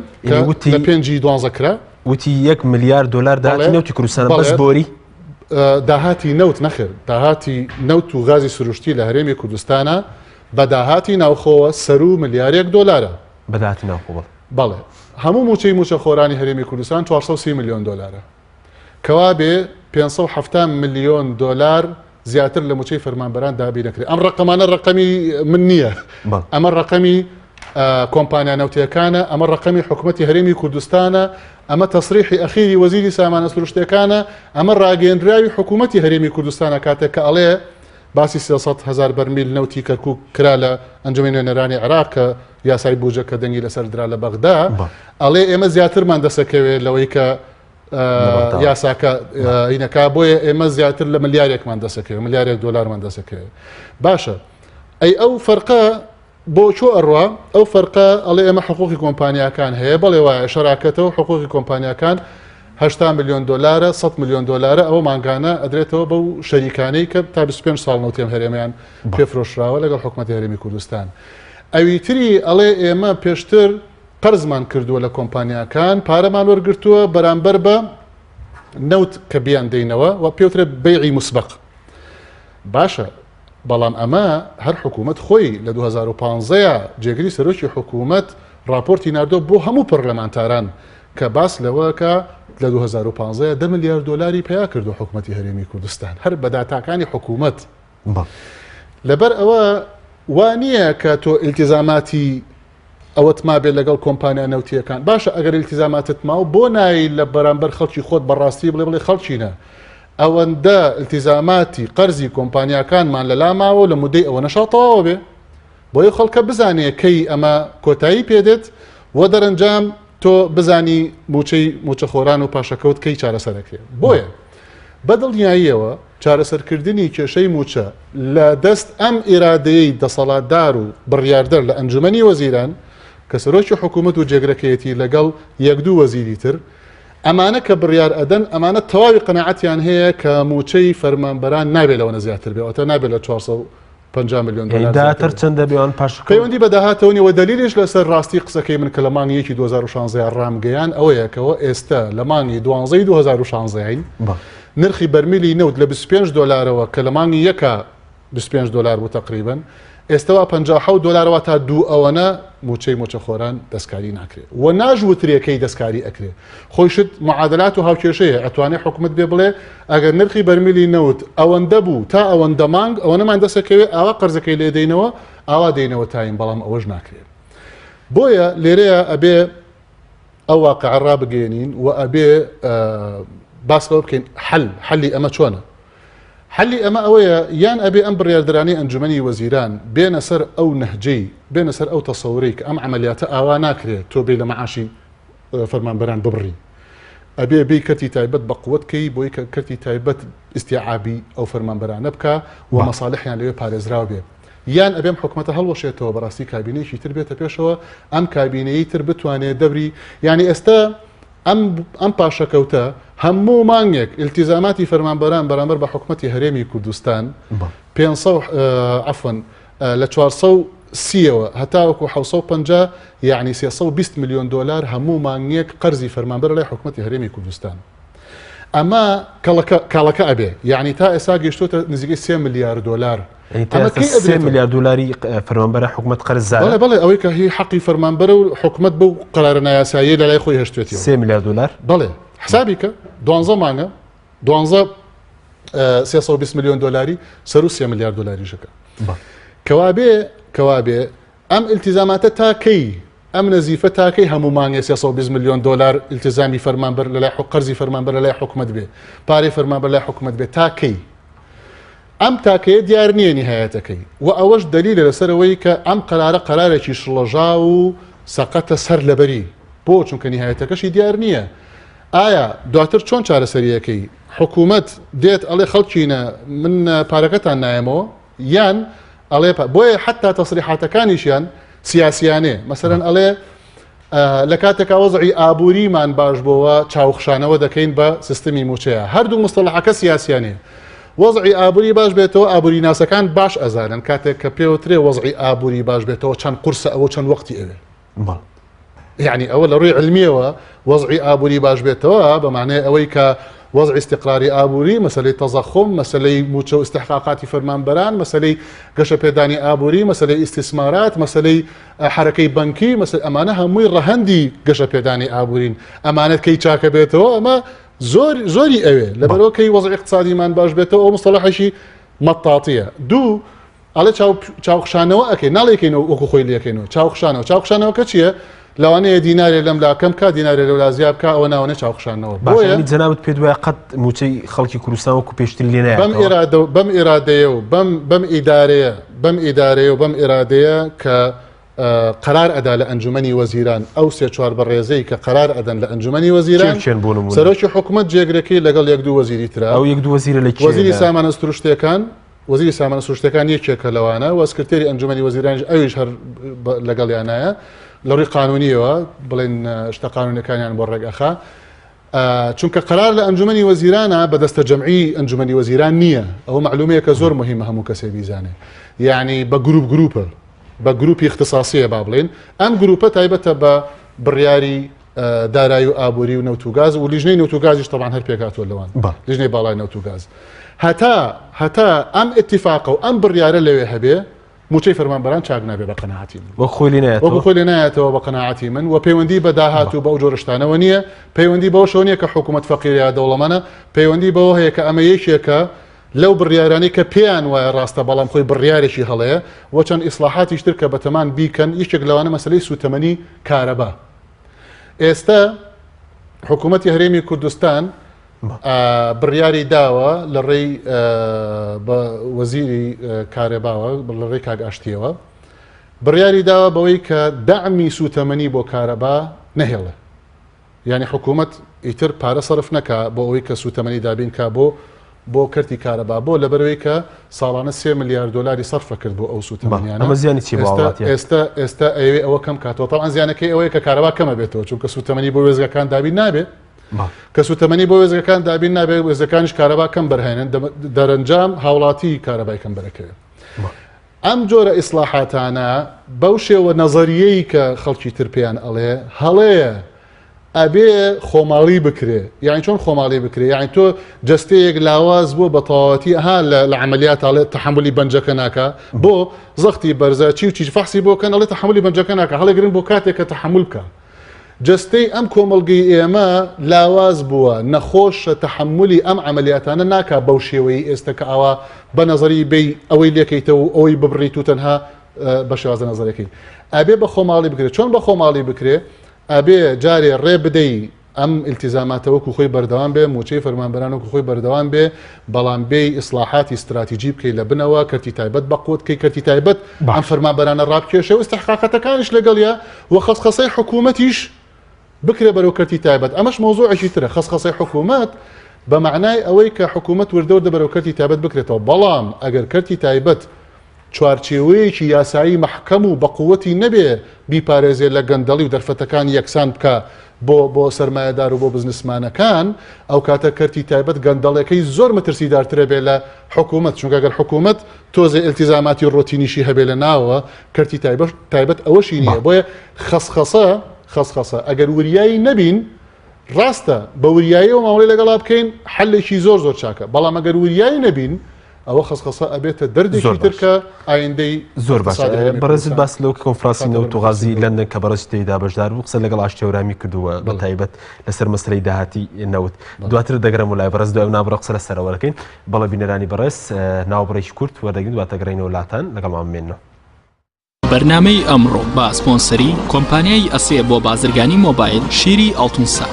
لە پێنجی دوانزە کرا وتی 1 ملیارد دۆلار داهاتی نەوتی کوردستان بەس بۆری داهاتی نەوت نەخێر داهاتی نەوت و غازی سروشتی لە هەرێمی کوردستانە بە داهاتی ناوخۆوە سەر و ملیارێک دۆلارە بەداهاتی ناوخۆ بەڵێ هەموو موچەی موچە خۆرانی هەرێمی کوردستان 430 ملیۆن دۆلارە کەوا بێ 570 ملیۆن دۆلار زیاتر لە موچەی فەرمانبەران دابی نەکرێت ئەم ڕقەمانە ڕقەمی من نییە ئەمە ڕقەمی کۆمپانیا نەوتیەکانە ئەمە ڕقەمی حکوومەتی هەرێمی کوردستانە ئەمە تەسریحی ئەخیری وەزیری سامانە سروشتەکانە ئەمە ڕاگەیەندراوی حکوومەتی هەرێمی کوردستانە کاتێک کە ئەڵێ باسی 300,000 بەرمیل نەوتی کەرکووک کرا لە ئەنجومەنی نوێنەرانی عێراق کە یاسای بوجە کە دەنگی لەسەر درا لە بەغدا ئەڵێ ئێمە زیاترمان دەسەکەوێت لەوەی کە یاساکە هینەکە بۆیە ئێمە زیاتر لە ملیارێکمان دەسەکەوێت ملیارێک دۆلارمان دەسەکەوێت باشە ئەی ئەو فەرقە بۆ چۆ ئەڕوا ئەو فەرقە ئەڵێ ئێمە حقوقی کۆمپانیەکان هەیە بەڵێ وایە شەراکەتەوە حقوقی کۆمپانیەکان 80 ملیۆن دۆلارە 100 ملیۆن دۆلارە ئەوە مانگانە ئەدرێتەوە بەو شەریکانەی کە تا 25 ساڵ نەوتێم هەرێمیان پێفرۆشراوە لەگەڵ حکوومەتی هەرێمی کوردستان ئەوی تری ئەڵێ ئێمە پێشتر قەرزمان کردووە لە کۆمپانیەکان پارەمان وەرگرتووە بەرامبەر بە نەوت کە بیان دەینەوە و پێوترێت بەیعی مسبق باشە بەڵام ئەمە هەر حکوومەت خۆی لە 2015 جێگری سەرۆکی حکوومەت راپۆرتی ناردۆ بۆ هەموو پەرلەمانتاران کە باس لەوەکە لە 2015 10 ملیارد دۆلاری پیا کردو حکوومەتی هەرێمی کوردستان هەر بەداتاکانی حکوومەت لەبەر ئەوە وانییە کە تۆ ئیلتیزاماتی ئەوەت ما بێت لەگەڵ کۆمپانیا نەوتیەکان باشە ئەگەر ئیلتیزاماتت ماوە بۆ نایی لە بەرامبەر خەڵکی خۆت بەڕاستی بڵێ خەڵکینە ئەوەندە ئیلتیزاماتی قەرزی کۆمپانیاکانمان لەلا ماوە لە مودەی ئەوە نەشاتەوە بێ بۆیە خەڵکە بزانێ کەی ئەمە کۆتایی پێدێت وە دەرەنجام تۆ بزانی موچەخۆران و پاشەکەوت کەی چارەسەرەکرێت بۆیە بەدڵنیاییەوە چارەسەرکردنی کێشەی موچە لە دەست ئەم ئێرادەیەی دەسەڵاتدار و بڕیاردەر لە ئەنجومەنی وەزیران کە سەرۆکی حکوومەت و جێگرەکەیەتی لەگەڵ 1-2 وەزیری تر ئەمانە کە بڕیار ئەدەن ئەمانە تەواوی قەنەعەتیان هەیە کە موچەی فەرمانبەران نابێت لەوەنە زیاتر بێتە نابێت لە 450 ملیۆن دۆلار چەندە بێوان پاش پەیوەندی بەداهاتەوەنی و دلیلیش لەسەر ڕاستی قسەکەی من کە لە مانگی 2016 ڕامگەیان ئەوەیەکەوە ئێستا لە مانگی 2016 نرخی بەرمیلی نەوت لە 25 دۆلارەوە کە لە مانگی یەکە 25 دۆلار بوو تقریبن ئێستاوا 57 دۆلارەوە تا دوو ئەوەنە موچەی موچەخۆران دەستکاری ناکرێت و ناژوترێکەی دەستکاری ئەکرێت خۆشت معادلات و هاوکێشەیە ئەتوانێت حکوومەت بێ بڵێ ئەگەر نرخی بەرمیلی نەوت ئەوەندە بوو تا ئەوەندە مانگ ئەوەنەمان دەسەکەوێت ئاوا قەرزەکەی لێ دەینەوە ئاوا دەینەوە تاین بەڵام ئەوەش ناکرێت بۆیە لێرەیە ئەبێ ئەو واقعە ڕابگەێنین و ئەبێ باسەوە بکەین حەلی ئەمە چۆنە حەلی ئەمە ئەوەیە یان ئەبێ ئەم بڕیاردرانی ئەنجومەنی وەزیران بێنە سەر ئەو نەهجەی بێنە سەر ئەو تەسەووری کە ئەم عەمەلیاتە ئاوا ناکرێت تۆ بێ لە مەعاشی فەرمانبەران ببڕی ئەبێ بێ کەرتی تایبەت بە قووەتکەی بۆی کە کەرتی تایبەت ئیستیعابی ئەو فەرمانبەرانە بکە و مەساڵحیان لەوێ پارێزراو بێ یان ئەبێم حکوومەتە هەڵوەشێتەوە بەڕاستی کابینەیەکی تر بێتە پێشەوە ئەم کابینەیە تر بتوانێت دەبری یعنی ئێستا ئەم پاشەکەوتە هەموو مانگێک ئیلتیزاماتی فەرمانبەران بەرامبەر بە حکوومەتی هەرێمی کوردستان 500 عەفوەن لە 430ەوە هەتاوەکو 750 یعنی 320 ملیۆن دۆلار هەموو مانگێک قەرزی فەرمانبەر لای حکوومەتی هەرێمی کوردستان ئەمە کاڵەکە ئەبێ یعنی تا ئێستا گەیشتۆتە نزیکەی 3 ملیارد دۆلار 3 ملیارد دلاری فەرمانبەرە حکوومەت قەرزدارە بەڵێ ئەوەی کە هی حەقی فەرمانبەرە و حکوومەت بەو قەرارە نایاسایی لەلای خۆی هەشتێتی 3 ملیارد دلار بەڵێ حسابی کە 12 مانگە 320 ملیۆن دۆلاری سەر و 3 ملیارد دۆلاریشەکە کەوابێ ئەم ئیلتیزاماتە تاکەی ئەم نەزیفە تاکەی هەموو مانگێ 320 میلیۆن دلار التزامی فەرمانبەر لەلای قەرزی فەرمانبەر لەلای حکوومەت بێ پارەی فەرمانبەر لەلای حکوومەت بێ تاکەی ئەم تاکەیە دیار نییە نهایەتەکەی و ئەوەش دلیلە لەسەرەوەی کە ئەم قەرارێکی شڵەژا و سەقەتە سەر لەبەری بۆ چونکە نهایەتەکەشی دیار نییە ئایا دواتر چۆن چارەسەریەکەی حکوومەت دێت ئەڵێ خەڵکینە من پارەکەتان نایەمەوە یان ئەڵێ بۆیە حتا تەسریحاتەکانیشیان سیاسیانێ مەسەرەن ئەڵێ لە کاتێکا وەزعی ئابووریمان باش بۆەوە چاوخشانەوە دەکەین بە سیستمی موچەیە هەردوو مستەڵەحەکە سیاسیانێ وەزعی ئابووری باش بێتەوە ئابووری ناسەکان باش ئەزانن کاتێک کە پێوترێ وەزعی ئابووری باش بێتەوە چەند قورسە ئەوە چەند وەختی ئەوێ يعني ئەوە لە ڕووی علمیەوە وەزعی ئابووری باش بێتەوە بەمانەیە ئەوەی کە وضع استقراری ئابووری مەسلەی تەزەخم مەسلەی موچە و استحقاقاتی فەرمانبەران مەسلەی گەشە پێدانی ئابووری مەسلەی ئیستیسمارات مەسلەی حرەکەی بەنکی ئەمانە هەمووی ڕەهەندی گەشە پێدانی ئابوورین ئەمانەت کەی چاکە بێتەوە ئەمە زۆری ئەوێ لەبەرەوە کەی وەزع اقتصادیمان باش بێتەوە ئەو مستەڵەحێکی مەطاطیە دوو ئەڵێ چاوخشانەوە ئەکەین ناڵێکینەوە وەکو خۆی لەکەینەوە چاوخشانەوە کە چییە لەوانەیە دینارێ لەم لا کەم کا دینارێ لەولا زیاب کا ئەوە ناوانێ چاوخشانەوە باشە جەنابەت پێ دوایە قەت موچەی خەڵکی کوردستان وەکو پێشتر لێ نایەتەوە بەم ئێرادەیە و بەم ئیدارەیە و بەم ئێرادەیە کە قرار ئەدا لە ئەنجومەنی وەزیران ئەو سێ چوار بەڕێزەی کە قرار ئەدەن لە ئەنجومەنی وەزیران سەرۆکی حکوومەت جێگرەکەی لەگەڵ یەک دوو وەزیری ترا ئەو یەک دوو وەزیرە لە وەزیری سامانە سروشتەکان وەزیری سامانە سروشتەکان یەکێکە لەوانە و سکرتێری ئەنجومەنی وەزیرانش ئەویش هەر لەگەڵیانایە لە ڕووی قانونیەوە بڵێن شتە قانونەکانیان بۆ ڕێگەخا چونکە قرار لە ئەنجومەنی وەزیرانە بەدەستە جەمعی ئەنجومەنی وەزیران نییە ئەوە معلومەیە کە زۆر مهمە هەموو کەسێ بیزانێ یعنی بە گروپە بە گروپی اختصاصیە با بڵێن ئەم گروپە تایبەتە بە بڕیاری دارایی و ئابووری و نەوتوگاز و لیژنەی نەوتوگازیش طبعا هەر پێکاتوە لەوان لیژنەی باڵای نەوتوگاز هەتا ئەم اتفاق و ئەم بڕیارە لەوێ هەبێ موچەی فەرمانبەران چاک نابێ بە قەناعەتی من وەکو خۆی لێ نایەتەوە بە قەناعەتی من و پەیوەندی بە داهات و بە ئەو جۆرە شتانەوە نییە پەیوەندی بەوە شەو نییە کە حکوومەت فەقیرە دەوڵەمەنە پەیوەندی بەوە هەیە کە ئەمە یەکێکە لەو بڕیارانەی کە پێیان وایە ڕاستە بەڵام خۆی بڕیارێکی هەڵەیە و چەند ئیسلاحاتی تر کە بەتەمان بیکەن یەکێک لەوانە مەسلەی سوتەمەنی کارەبا ئێستا حکوومەتی هەرێمی کوردستان بڕیاری داوە لە ڕێی بە وەزیری کارێباوە لە ڕێی کاگاشتیەوە بڕیاری داوە بەوەی کە دەعمی سوتەمەنی بۆ کارەبا نەهێڵە یعنی حکوومەت ئیتر پارە سەرف نەکا بۆ ئەوەی کە سوتەمەنی دابین کا بۆ کەرتی کارەبا بۆ لەبەرەوەی کە ساڵانە 3 ملیار دلاری سەرفە کرد بۆ ئەو سوتەمەنیانە ئەمە زیانی چی ئێستا ئەوێ کەم کاتەوە تەڵان زیانەکەی ئەوەیە کە کارەبا کەمە بێتەوە چونکە سوتەمەنی بۆ وێزگەکان دابین نابێت کە سوتەمەنی بۆ وێزگەکان دابین نابێت وێزەکانیش کارەبا کەم بەرهێنن دەرەنجام هاوڵاتی کارەبای کەم بەرەکەوێت ئەم جۆرە ئیسلاحاتانە بەو شێوە نەزەریەی کە خەڵکی تر پێیان ئەڵێ هەڵەیە ئەبێ خۆماڵی بکرێ یعنی چۆن خۆماڵی بکرێ یعنی تۆ جەستەیەک لاواز بۆ بە تەواوەتی ها لە عملیات ئەڵێ تەحملی بەنجەکە ناکە بۆ زەختی بەرزە چی و چیز فەحسی بۆکەن ئەڵێ تەحملی بەنجەکە ناکە هەڵێگرن بۆ کاتێک کە تەحمل بکە جەستەی ئەم کۆمەڵگەی ئێمە لاواز بووە نەخۆشە تەحملی ئەم عملیاتانە ناکە بەو شێوەی ئێستا کە ئەوە بە نەزەری بێ ئەوەی لێکەیتەوە و ئەوەی ببڕیت و تەنها بە شێوازە نەزەرەکەی ئەبێ بە خۆماڵی بکرێت چۆن بە خۆماڵی بکرێ ئەبێ جارێ ڕێ بدەی ئەم ئیلتیزاماتەوەکو خۆی بەردەوام بێ موچەی فەرمانبەرانەوەکو خۆی بەردەوام بێ بەڵام بێ ئیسلاحاتی استراتیجی بکەی لە بنەوە کەرتی تایبەت بەقوت کەی کەرتی تایبەت ئەم فەرمانبەرانە ڕابکێشە و استحقاقەتەکانیش لەگەڵیە و خەسخەسەی حکوومەتیش بکرێ بەرەو کەرتی تایبەت ئەمەش مۆزوعێکی ترە خەسخەسەی حکوومەت بە معنای ئەوەی کە حکوومەت وردەوردە بەرەو کەرتی تایبەت بکرێتەوە بەڵام ئەگەر کەرتی تایبەت چوارچێوەیەکی یاسایی محکەم و بەقووەتی نەبێ بیپارێزێت لە گەندەڵی و دەرفەتەکان یەکسان بکە بۆ سەرمایەدار و بۆ بزنسمانەکان ئەو کاتە کەرتی تایبەت گەندەڵەکەی زۆر مەترسیدارترە بێ لە حکوومەت چونکە ئەگەر حکوومەت تۆزێ ئیلتیزاماتی ڕۆتینیشی هەبێ لە ناوە کەرتی تایبەت ئەوەشی نییە بۆیە خەسخەسە ئەگەر وریایی نەبین ڕاستە بە وریاییەوە ماوەڵی لەگەڵا بکەین حلێکی زۆر چاکە بەڵام ئەگەر وریایی نەبین ئەوە خەسخەسە ئەبێتە دەردێکی ترکە ئایندەی زۆر باش بەڕێزت باس لەو کۆنفرانسی نەوتوغازی لەندەن کە بەڕێزی تێیدا بەشدار بوو قسە لەگەڵ ئاشتێورامی کردووە بە تایبەت لەسەر مەسلەی داهاتی نەوت دواتر دەگەڕم وڵای بەڕێز دوای نابڕە قسە لەسەرەوە دەکەین بەڵێ بینەرانی بەڕێز ناوبڕێکی کورت وەردەگرین دواتە گەڕێینەوە وڵاتان لەگەڵمان بمێنەوە بەرنامەی ئەمڕۆ بە سپۆنسەری کۆمپانیای ئەسێ بۆ بازرگانی مۆبایل شیری ئەڵتونسا.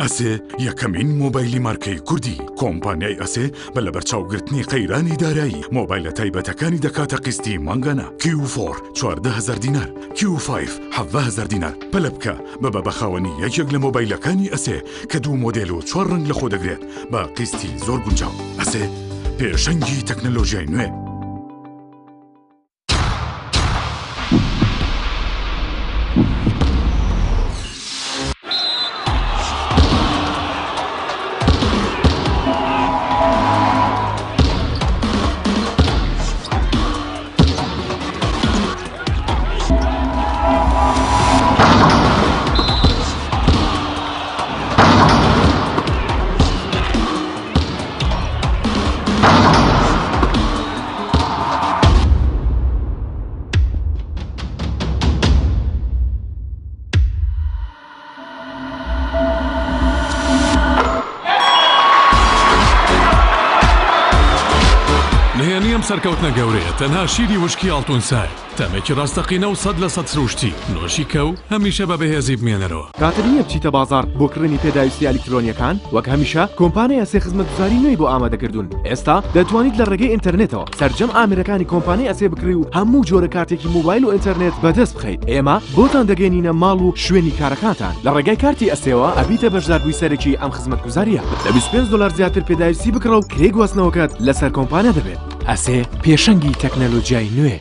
ئەسێ یەکەمین مۆبایلی مارکەی کوردی. کۆمپانیای ئەسێ بە لە بەرچاوگرتنی قەیرانی دارایی مۆبایلە تایبەتەکانی دەکاتە قستی مانگانە. Q4 14,000 دینار، Q5 17,000 دینار. پەلە بکە بە بەخاوەنی یەکێک لە مۆبایلەکانی ئەسێ کە 2 مۆدێل و 4 ڕنگ لە خۆ دەگرێت بە قستی زۆر گونجاو. ئەسێ پێشەنگی تەکنەلۆژیای نوێ. سەرکەوتنە گەورەیە تەنها شیری وشکی ئەڵتونسای تەمێکی ڕاستەقینە و 100% سروشتی نۆشی کەو هەمیشە بە بەهێزی بمێنەرەوە. کاتر نییە بچیتە بازار بۆ کڕنی پێداویستی ئەلکترۆنیەکان وەک هەمیشە کۆمپانیای ئەسێ خزمەتگوزاری نوێی بۆ ئامادەکردوون. ئێستا دەتوانیت لە ڕێگەی ئینتەرنێتەوە سەرجەم ئامرەکانی کۆمپانیای ئەسێ بکڕی و هەموو جۆرە کارتێکی موبایل و ئینتەرنێت بەدەست بخەیت. ئێمە بۆتان دەگەێنینە ماڵ و شوێنی کارەکانتان. لە ڕێگای کارتی ئەسێەوە ئەبیتە بەشداربووی سەرەکی ئەم خزمەتگوزاریە. لە $25 زیاتر پێداویستی بکڕە و کرێ گواستنەوەکەت لەسەر کۆمپانیا دەبێت. ئەسێ پێشەنگی تەکنەلۆژیای نوێ.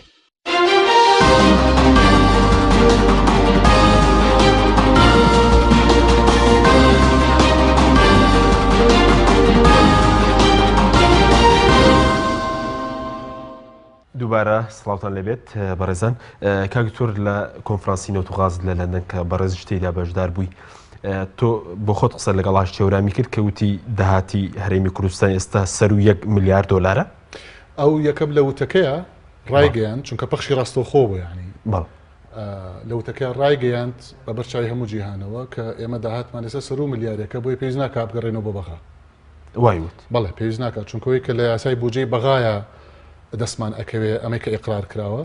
دووبارە سڵاوتان لەبێت بەڕێزان. کاکتۆر لە کۆنفرانسی نەوتوغاز لە لەندەن کە بەڕێز شتێدا بەشدار بووی، تۆ بۆ خۆت قسە لەگەڵ هاشتێورامی کرد کە وتی داهاتی هەرێمی کوردستان ئێستا $1 ملیار. ئەو یەکەم لە وتەکەیە ڕایگەیان چونکە پەخشی ڕاستەوخۆ بوو یعنی لە وتەکە ڕایگەیاند بە بەرچاوی هەموو جیهانەوە کە ئێمە داهاتمان لەسەر $100 ملیارێکە بۆی پێویست ناکات بگەڕێنەوە بۆ بەغا. وایوت بەڵێ پێویست ناکات چونکەوەی کە لە یاسای بودجەی بەغایە دەستمان ئەکەوێ ئەمەی کە ئیقرار کراوە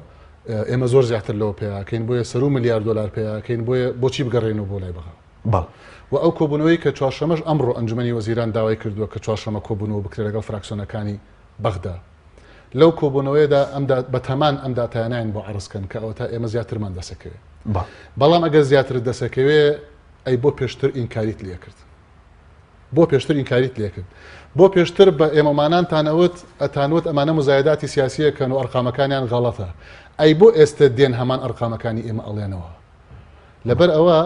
ئێمە زۆر زیاتر لەوە پێیاکەین بۆیە $100 ملیار پێیاکەین بۆیە بۆچی بگەڕێنەوە بۆ لای بەغا. و ئەو کۆبوونەوەی کە چوارشەمەش ئەمڕۆ ئەنجومەنی وەزیران داوای کردووە کە چوارشەمە کۆبوونەوە بکرێت لەگەڵ فراکسیۆنەکانی بەغدا. لەو کۆبوونەوەیدا بە تەمان ئەم داتایانیان بۆ عرضکەن کە ئەوە تا ئێمە زیاترمان دەسەکەوێت. بەڵام ئەگەر زیاتر دەسەکەوێ ئەی بۆ پێشتر ئینکاریت لێ کرد. بۆ پێشتر ئینکاریت لێ کرد. بۆ پێشتر بە ئێمەمانانتانەوت ئەتانوت ئەمانە مزایداتی سیاسیەکەن و ئەرقامەکانیان غەڵەتە. ئەی بۆ ئێستا دێن هەمان ئەرقامەکانی ئێمە ئەڵێنەوە. لەبەر ئەوە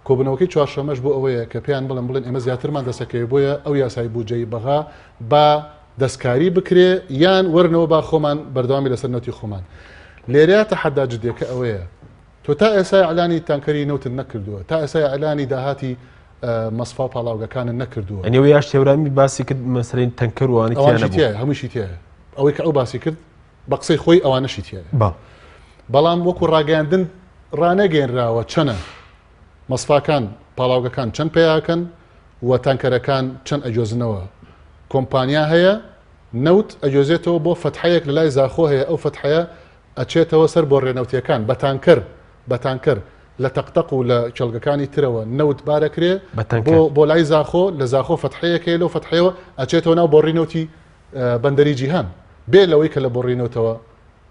کۆبنەوەکی چوارشەمەش بۆ ئەوەیە کە پێیان بڵێن ئێمە زیاترمان دەسەکەوێت بۆیە ئەو یاسای بودجەی بەغا با دەستکاری بکرێ یان وەرنەوە با خۆمان بەردەوامی لەسەر نەوتی خۆمان. لێرە تەحەدا جدێکە ئەوەیە تۆ تا ئێسای ئەعلانی تانکەری نەوتت نەکردووە، تا ئێسای ئەعلانی داهاتی مەسفا و پاڵاوگەکانت نەکردووە. ئەنێەوە یاش تێورامی باسی کرد مەسەرەی تەنکەر هەمووشی تایە ئەوەی کە ئەو باسی کرد بە قسەی خۆی ئەوانەشی تایە. بەڵام وەکو ڕاگەاندن ڕانەگەێنراوە چەنە مەسفاکان پاڵاوگەکان چەند پێیاکەن و تانکەرەکان چەند ئەجۆزنەوە. کۆمپانیا هەیە نەوت ئەجۆزێتەوە بۆ فەتحەیەک لە لای زاخۆ هەیە ئەو فەتحەیە ئەچێتەوە سەر بۆ ڕێنەوتیەکان بە تانکەر لە تەقتەق و لە چەڵگەکانی ترەوە نەوت بارەکرێ بۆ لای زاخۆ لە زاخۆ فەتحەیەکەیە لەو فەتحەیەوە ئەچێتەوە ناو بۆ ڕێنەوتی بەندەری جیهان بێ لەوەی کە لە بۆ ڕێنەوتەوە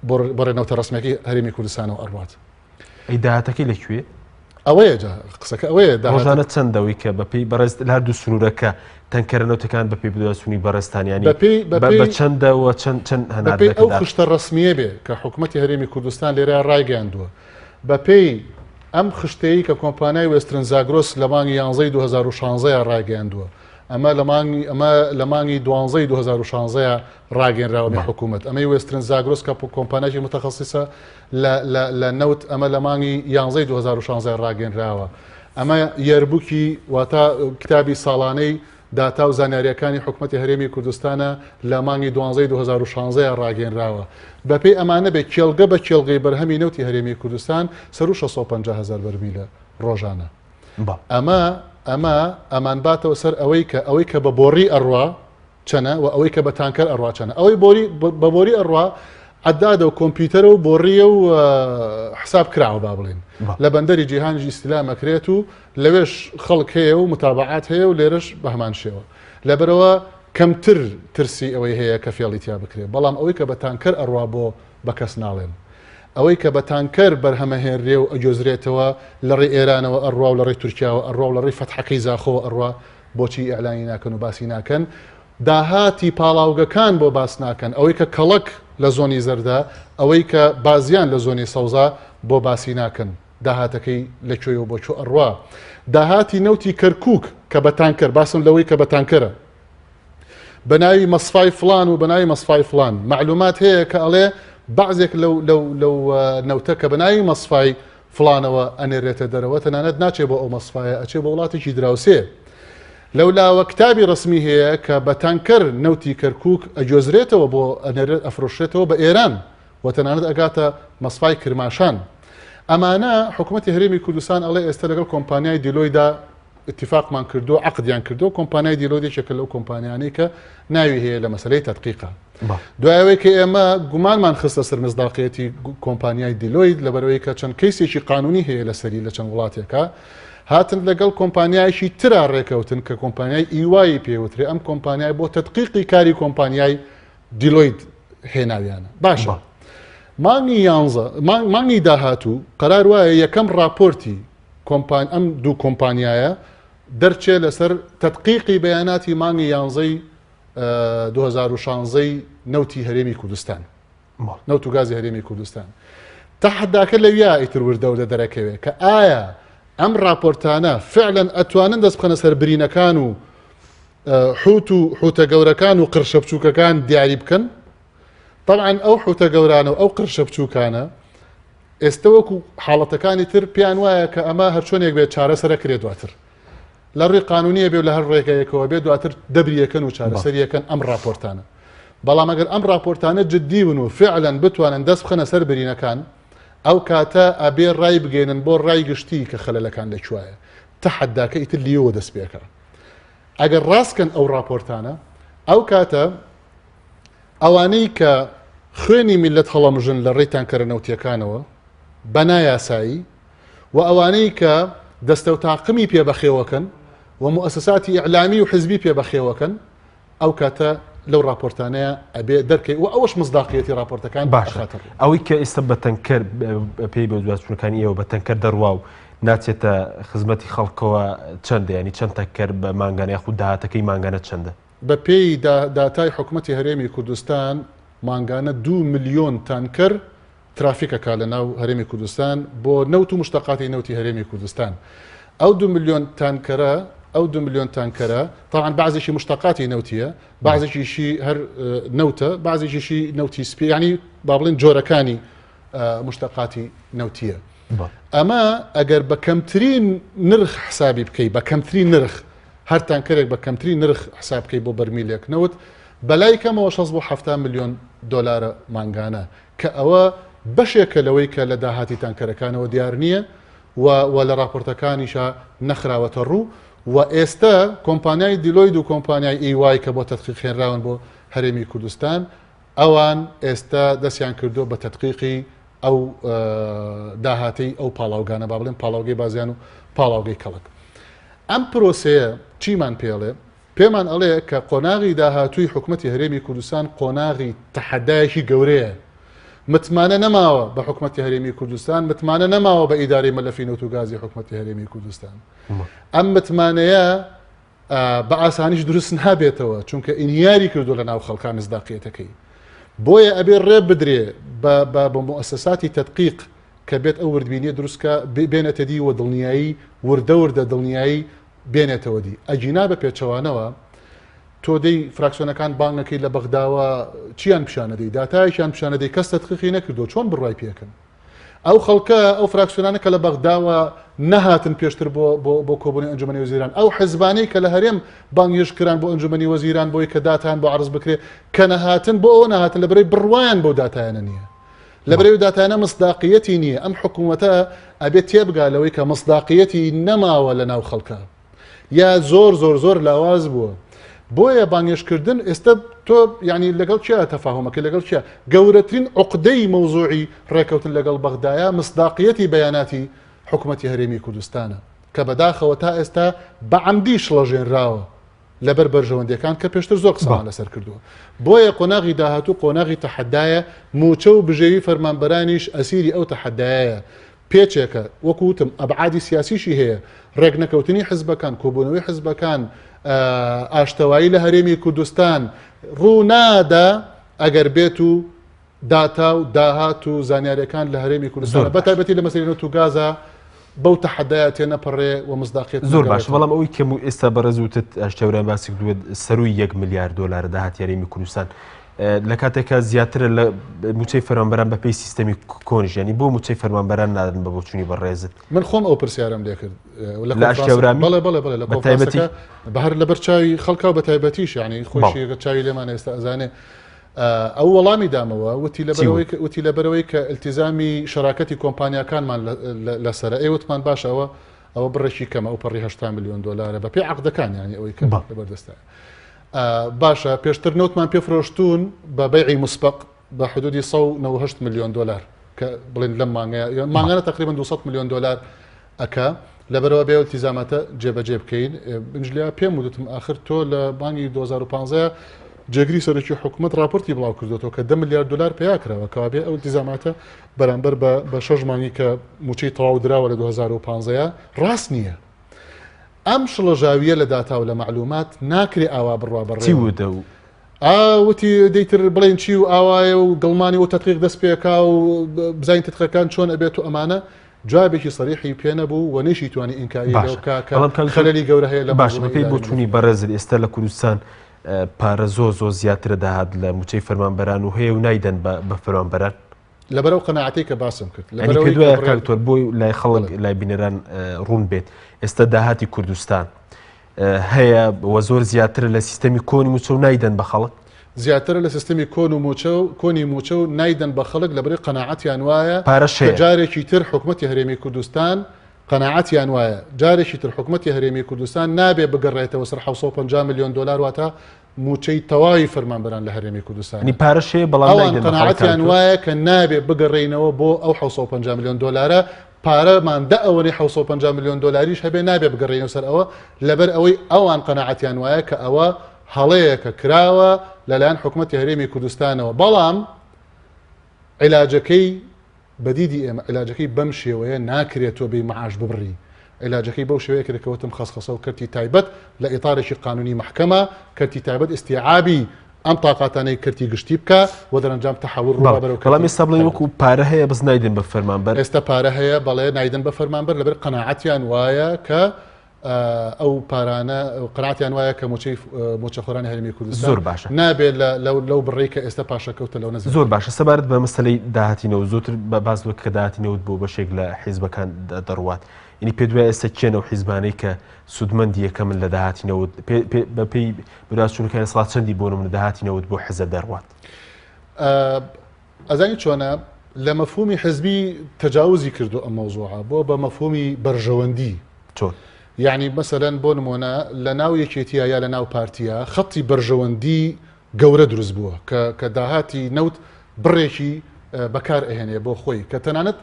بۆ ڕێنەوتە ڕسمێکی هەرێمی کوردستانەوە ئەڕوات. ئەی داهاتەکەی لەکوێ؟ ئەوەیە قسەکە ئەوەیە ڕۆژانە چەندەوەی کە بەپێی بەڕێز لە هەردوو سنوورەکە تەنکەرەنەوتەکان بەپێی بدەسوونی بەڕێستانیانی بە چەندەوە چەند هەناردەکە ئەو خشتە ڕسمیە بێ کە حکوومەتی هەرێمی کوردستان لێرە ڕایگەاندووە بەپێی ئەم خشتەیە کە کۆمپانیای وێسترن زاگرۆس لە مانگی 11 2016 ڕایگەاندووە ئەمە لە مانگی 12 2016 ڕاگەنراوە حکوومەت ئەمەی وێسترن زاگرۆس کە کۆمپانیاکی متخصصە لە نەوت ئەمە لە مانگی 11 2016 ڕاگەنراوە. ئەمە یاربووکی واتە کتابی ساڵانەی داتا و زانیاریەکانی حکوومەتی هەرێمی کوردستانە لە مانگی 12 2016 ڕاگەنراوە. بەپێی ئەمانە بێ کێڵگە بە کێڵگەی بەرهەمی نەوتی هەرێمی کوردستان 650,000 بەرمیلە ڕۆژانە. ئەمان باتەوە سەر ئەوەی کە بە بۆڕی ئەڕوا چەنە و ئەوەی کە بە تانکەر ئەڕوا چەنە. ئەوەی بە بۆری ئەڕوا عدادە و کۆمپیوتەرە و بۆڕیە و حساب کراوە با بڵێن لە بەندەری جیهانیش ئیستیلامەکرێت و لەوێش خەڵک هەیە و متابعات هەیە و لێرەش بە هەمان شێوە لەبەرەوە کەمتر ترسی ئەوەی هەیە کە فێڵیتیا بکرێت بەڵام ئەوەی کە بە تانکەر ئەڕوا بۆ بە کەس ناڵێن ئەوەی کە بە تانکەر بەرهەمەهێنرێ و ئەجۆزرێتەوە لە ڕێی ئێرانەوە ئەڕوا و لە ڕێی تورکیاوە ئەڕوا و لە ڕێی فەتحەکەی زاخۆوە ئەڕوا بۆچی ئەعلانی ناکەن و باسی ناکەن داهاتی پاڵاوگەکان بۆ باس ناکەن ئەوەی کە کەڵک لە زۆنی زەردا ئەوەی کە بازیان لە زۆنی سەوزا بۆ باسی ناکەن داهاتەکەی لەکوێوە بۆ چۆ ئەڕوا داهاتی نەوتی کەرکووک کە بە تانکەر باسم لەوەی کە بە تانکەرە بەناوی مەسفای فلان و بەناوی مەسفای فلان معلومات هەیە کە ئەڵێ بعضێک لەو نەوتە کە بەناوی مەسفای فلانەوە ئەنێرێتە دەرەوە تەنانەت ناچێت بۆ ئەو مەسفایە ئەچێ بە وڵاتێکی دراوسێ لەولاوە کتابی ڕسمی هەیە کە بە تانکەر نەوتی کەرکووک ئەجۆزرێتەوە بۆ ئەنێرێت ئەفرۆشێتەوە بە ئێران و تەنانەت ئەگاتە مەسفای کرماشان ئەمانە حکوومەتی هەرێمی کوردستان ئەڵێ ئێستا لەگەڵ کۆمپانیای دیلۆیدا اتفاقمان کردو عقدیان کردو کۆمپانیای دیلۆدێکێکە لەو کۆمپانیانەی کە ناوی هەیە لە مەسلەی تەدقیقا دوایەوەی کە ئێمە گومانمان خستە سەر مزداقیەتی کۆمپانیای دیلۆید لەبەرەوەی کە چەند کەیسێکی قانونی هەیە لەسەری لە چەند وڵاتێکە هاتن لەگەڵ کۆمپانیایشی ترا ڕێکەوتن کە کۆمپانیای ئیوایی پێوترێ ئەم کۆمپانیای بۆ تەدقیقی کاری کۆمپانیای دیلۆید هێناویانە باشە مانگی داهاتوو قەرار وایە یەکەم راپۆرتی ئەم دوو کۆمپانیایە دەرچێ لەسەر تەدقیقی بەیاناتی مانگی 2016 نەوتی هەرێمی کوردستان نەوت و گازی هەرێمی کوردستان تەحەداکە لەویا ئیتر وردە لە دەرەکەوێت کە ئایا ئەم راپۆرتانە فعلا ئەتوانن دەست بخەنە سەر برینەکان و حوتە گەورەکان و قرشە بچووکەکان دیاری بکەن طبعا ئەو حوتە گەورانە و ئەو قرشە بچووکانە ئێستا وەکو حاڵەتەکانی تر پیان وایە کە ئەمە هەرچۆنێک بێت چارەسەرەکرێت دواتر لە ڕووی قانونیە بێ لە هەر ڕێگەیەکەوە بێت دواتر دەبریەکەن و چارەسەریەکەن ئەم راپۆرتانە بەڵام ئەگەر ئەم راپۆرتانە جددی بن و فعلا بتوانن دەست بخەنە سەر برینەکان ئەو کاتە ئەبێ ڕای بگەێنن بۆ ڕای گشتی کە خەلەلەکان لەکوایە تەحەداکە ئیتر لیەوە دەست پێکە ئەگەر ڕاستکەن ئەو راپۆرتانە ئەو کاتە ئەوانەی کە خوێنی میلەت هەڵەمژن لە ڕێی تانکەرە نەوتیەکانەوە بەنایاسایی و ئەوانەی کە دەستە و تاقمی پێبەخێوەکەن و مؤسساتی ئیعلامی و حزبی پێبەخێوەکەن ئەو کاتە لەو راپۆرتانەیە ئەبێ دەرکەی و ئەوەش مزداقیەتی راپۆرتەکان باشە ئەوەی کە ئێستا بە تەنکەر پێی بە دواتچوونەکانی ئێوە بە تەنکەر دەڕوا و ناچێتە خزمەتی خەڵکەوە چەندە ینی چەند تەنکەر بە مانگانە خود داهاتەکەی مانگانە چەندە بە پێی داتای حکوومەتی هەرێمی کوردستان مانگانە 2 ملیۆن تانکەر ترافیکەکە لە ناو هەرێمی کوردستان بۆ نەوت و مشتەقاتی نەوتی هەرێمی کوردستان ئەو 2 ملیۆن تانکەرە ئەو 2 ملیۆن تانکەرە طبعا بعضێکی مشتەقاتی نەوتیە بعضێکیشی هەر نەوتە بعضێکیشی نەوتی سپی ینی با بڵێن جۆرەکانی مشتەقاتی نەوتیە ئەمە ئەگەر بە کەمترین نرخ حسابی بکەی بە کەمترین نرخ هەر تانکەرێک بە کەمترین نرخ حساب بکەی بۆ بەرمیلێک نەوت بەلای کەمەوە 6 بۆ 7 ملیۆن دۆلارە مانگانە کە ئەوە بەشێکە لەوەی کە لە داهاتی تانکەرەکانەوە دیار نییە و لە راپۆرتەکانیشە نەخراوەتە ڕوو و ئێستا کۆمپانیای دیلۆید و کۆمپانیای ئیوای کە بۆ تەدقیق هێنراون بۆ هەرێمی کوردستان ئەوان ئێستا دەستیان کردو بە تەدقیقی ئەو داهاتی ئەو پاڵاوگانە با بڵێن پاڵاوگەی بازیان و پاڵاوگەی کەڵک ئەم پرۆسەیە چیمان پێڵێ پێمان ئەڵێ کە قۆناغی داهاتووی حکوومەتی هەرێمی کوردستان قۆناغی تەحەدایەکی گەورەیە متمانە نەماوە بە حکوومەتی هەرێمی کوردستان متمانە نەماوە بە ئیدارەی مەلەفی نەوت و گازی حکوومەتی هەرێمی کوردستان ئەم متمانەیە بە ئاسانیش دروست نابێتەوە چونکە ئینیاری کردو لە ناو خەڵکان مزداقیەتەکەی بۆیە ئەبێ ڕێ بدرێ بە مؤسساتی تەدقیق کە بێت ئەو وردبینیە دروستکە بێنێتە دی و دڵنیایی وردە دڵنیایی بێنێتەوە دی ئەجینا بە پێچەوانەوە تۆ دەی فراکسیۆنەکان بانگەکەی لە بەغداوە چیان پیشانەدەی داتایشیان پیشانەدەی کەس تەدقیقی نەکردو چۆن بڕای پێکەن ئەو خەڵکە ئەو فراکسیۆنانە کە لە بەغداوە نەهاتن پێشتر بۆ کۆبوونی ئەنجومەنی وەزیران ئەو حزبانەی کە لە هەرێم بانگێژکران بۆ ئەنجومەنی وەزیران بۆی کە داتان بۆ عرض بکرێت کە نەهاتن بۆ ئەو نەهاتن لە بەرەی بڕوایان بۆ داتایانە نییە لە بەرەی داتانە مصداقیەتی نییە ئەم حکوومەتە ئەبێت تێبگا لەوەی کە مصداقیەتی نەماوە لە ناو خەڵکە یا زۆر لاواز بووە بۆیە بانگێشکردن ئێستا تۆ ینی لەگەڵ چیا تەفاهمەکە لەگەڵ چیا گەورەترین عقدەی مەوزوعی ڕێکەوتن لەگەڵ بەغدایە مصداقیەتی بەیاناتی حکوومەتی هەرێمی کوردستانە کە بەداخەوە تا ئێستا بەعەمدی شڵەژێنراوە لەبەر بەرژەوەندەکان کە پێشتر زۆر قسەمان لەسەر کردووە بۆیە قۆناغی داهاتوو قۆناغی تەحەدایە موچە و بژێوی فەرمانبەرانیش ئەسیری ئەو تەحەدایە پێچێکە وەکوتم ئەبعادی سیاسیشی هەیە ڕێک نەکەوتنی حزبەکان کۆبوونەوەی حزبەکان ئاشتەوایی لە هەرێمی کوردستان ڕوونادا ئەگەر بێت و داتا و داهات و زانیاریەکان لە هەرێمی کوردستان بەتایبەتی لە مەسەلەی نەوت و گازە بەو تەحەدایە تێنەپەڕێ و مصداقیەت زۆر باش بەڵام ئەوەی کەم و ئێستا بەڕێزوتت ئاشتەوران باسی کردووە سەرووی 1 میلیارد دلار داهات یاریمی کوردستان لە کاتێکە زیاترە لە موچەی فەرمانبەران بە پێی سیستەمی کۆنژ ینی بۆ موچەی فەرمانبەران نادن بە بۆچوونی بەڕێزت من خۆم ئەو پرسیارم لێ کرد لە ئاشتەورامی بەڵێ لە کۆفرانسەکە بەهەر لەبەر چاوی خەڵکا و بەتایبەتیش ینی خۆشی چاوی لێمان ئێستا ئەزانێ ئەو وەڵامی دامەوە وتی لەبەرەوەی کە التیزامی شەراکەتی کۆمپانیاکانمان لەسەر ئێوتمان باشەوە ئەوە بڕێکی کەمە ئەو پەڕی 80 میلیۆن دلار بە پێی عەقدەکان ینی ئەوەی کە لەبەردەستە باشە پێشتر نوتمان پێفرۆشتون بە بەیعی مسبق بە حدودی 198 میلیۆن دلار کە بڵێن لەم مانگانە تقریبا 200 میلیۆن دلار ئەکا لەبەرەوە بێ التیزاماتە جێبەجێ بکەین بنجلیا پێم وتم آخر تۆ لە بانگی 2015 جێگری سەرۆکی حکوومەت راپۆرتی بڵاو کردوەوە کە 10 میلیارد دلار پیاکراوە کەوا بێ ئەو التیزاماتە بەرامبەر بە 6 مانگی کە موچەی تەواو دراوە لە 2015 ڕاست نییە ئەم شڵەژاویە لە داتا و لە معلومات ناکرێ ئاوا بڕوا بەڕێ وتی دەیتر بڵێن چی و ئاوایە و گڵمانی و تەتقیق دەست پێکا و بزین تتقەکان چۆن ئەبێت و ئەمانە جوابێکی سەریحی پێ نەبوو و نەیشی توانی ئینکاری خەلەلی گەورە هەیە لە باش بەپێی بۆچوونی بەڕێزت ئێستا لە کوردستان پارە زۆ زیاترە داهات لە موچەی فەرمانبەران و هەیە و نایدەن بە فەرمانبەران لەبەرەو قەناعەتی کە باسم کرد پێدوایە کاکتۆر بۆی لای خەڵک لای بینەران ڕوون بێت ئێستا داهاتی کوردستان هەیە وە زۆر زیاتر لە سیستەمی کۆنی موچە و نایدەن بە خەڵک زیاتر لە سیستەمی کۆنی موچە و نایدەن بە خەڵک لەبەرەی قەناعەتیان وایە جارێکی تر حکوومەتی هەرێمی کوردستان قەناعەتیان وایە جارێکی تر حکوومەتی هەرێمی کوردستان نابێ بگەڕێتەوە سەر 750 میلیۆن دلار واتە موچەی تەواوی فەرمانبەران لە هەرێمی کوردستان پارەشەیە بەڵام قەناعەتیان وایە کە نابێ بگەڕێینەوە بۆ ئەو 750 میلیۆن دلارە پارەمان دا ئەوەی 750 میلیۆن دلاریش هەبێ نابێ بگەڕێنەوە سەر ئەوە لەبەر ئەوەی ئەوان قەناعەتیان وایە کە ئەوە هەڵەیەکە کراوە لەلایەن حکوومەتی هەرێمی کوردستانەوە بەڵام عیلاجەکەی بەدیدی ئێمە عیلاجەکەی بەم شێوەیە ناکرێتەوە بێ مەعاش ببڕی عیلاجەکەی بەو شێوەیە کە دەکەوتم خەسخەسە و کەرتی تایبەت لە ئیطارێکی قانونی محکەمە کەرتی تایبەت ئیستیعابی ئەم تااقاتانەی کردی گشتی بکە و دەرەنجام تەحول ڕڵامی سەبڵی وەکو پارە هەیە بەس نایدن بە فەرمانبەر ئێستا پارە هەیە بەڵێ نایدن بە فەرمانبەر لەبەر قەناعەتیان وایە کە ئەو پارانە قەناعەتیان وایە کە موچەخۆرانی هەرێمی کوردستان زۆر باشە نابێت لەو بڕێی کە ئێستا پاشەکەوتە لەو نەزیک زۆر باشە سەبارەت بە مەسەلەی داهاتینەوە زۆتر بە باز کە داهاتینەوت بۆ بەشێک لە حیزبەکان دەڕوات ینی پێ دوای ئێستا چێنە و حیزبانەی کە سوودمەندی یەکەم لە داهاتینەوت بەپێی بەراستچوونەکانی سڵات چەندی بۆ من داهاتینەوت بۆ حیزە دەڕوات ئەزانی چۆنە لە مەفهومی حزبی تەجاوزی کردو ئەم مەوزوعە بۆ بە مەفهومی بەرژەوەندی چۆن یعنی مەسەلەن بۆ نمونە لە ناو یەکێتیە یا لە ناو پارتیە خەڵی بەرژەوەندی گەورە دروست بووە کە داهاتی نەوت بڕێکی بەکار ئەهێنێ بۆ خۆی کە تەنانەت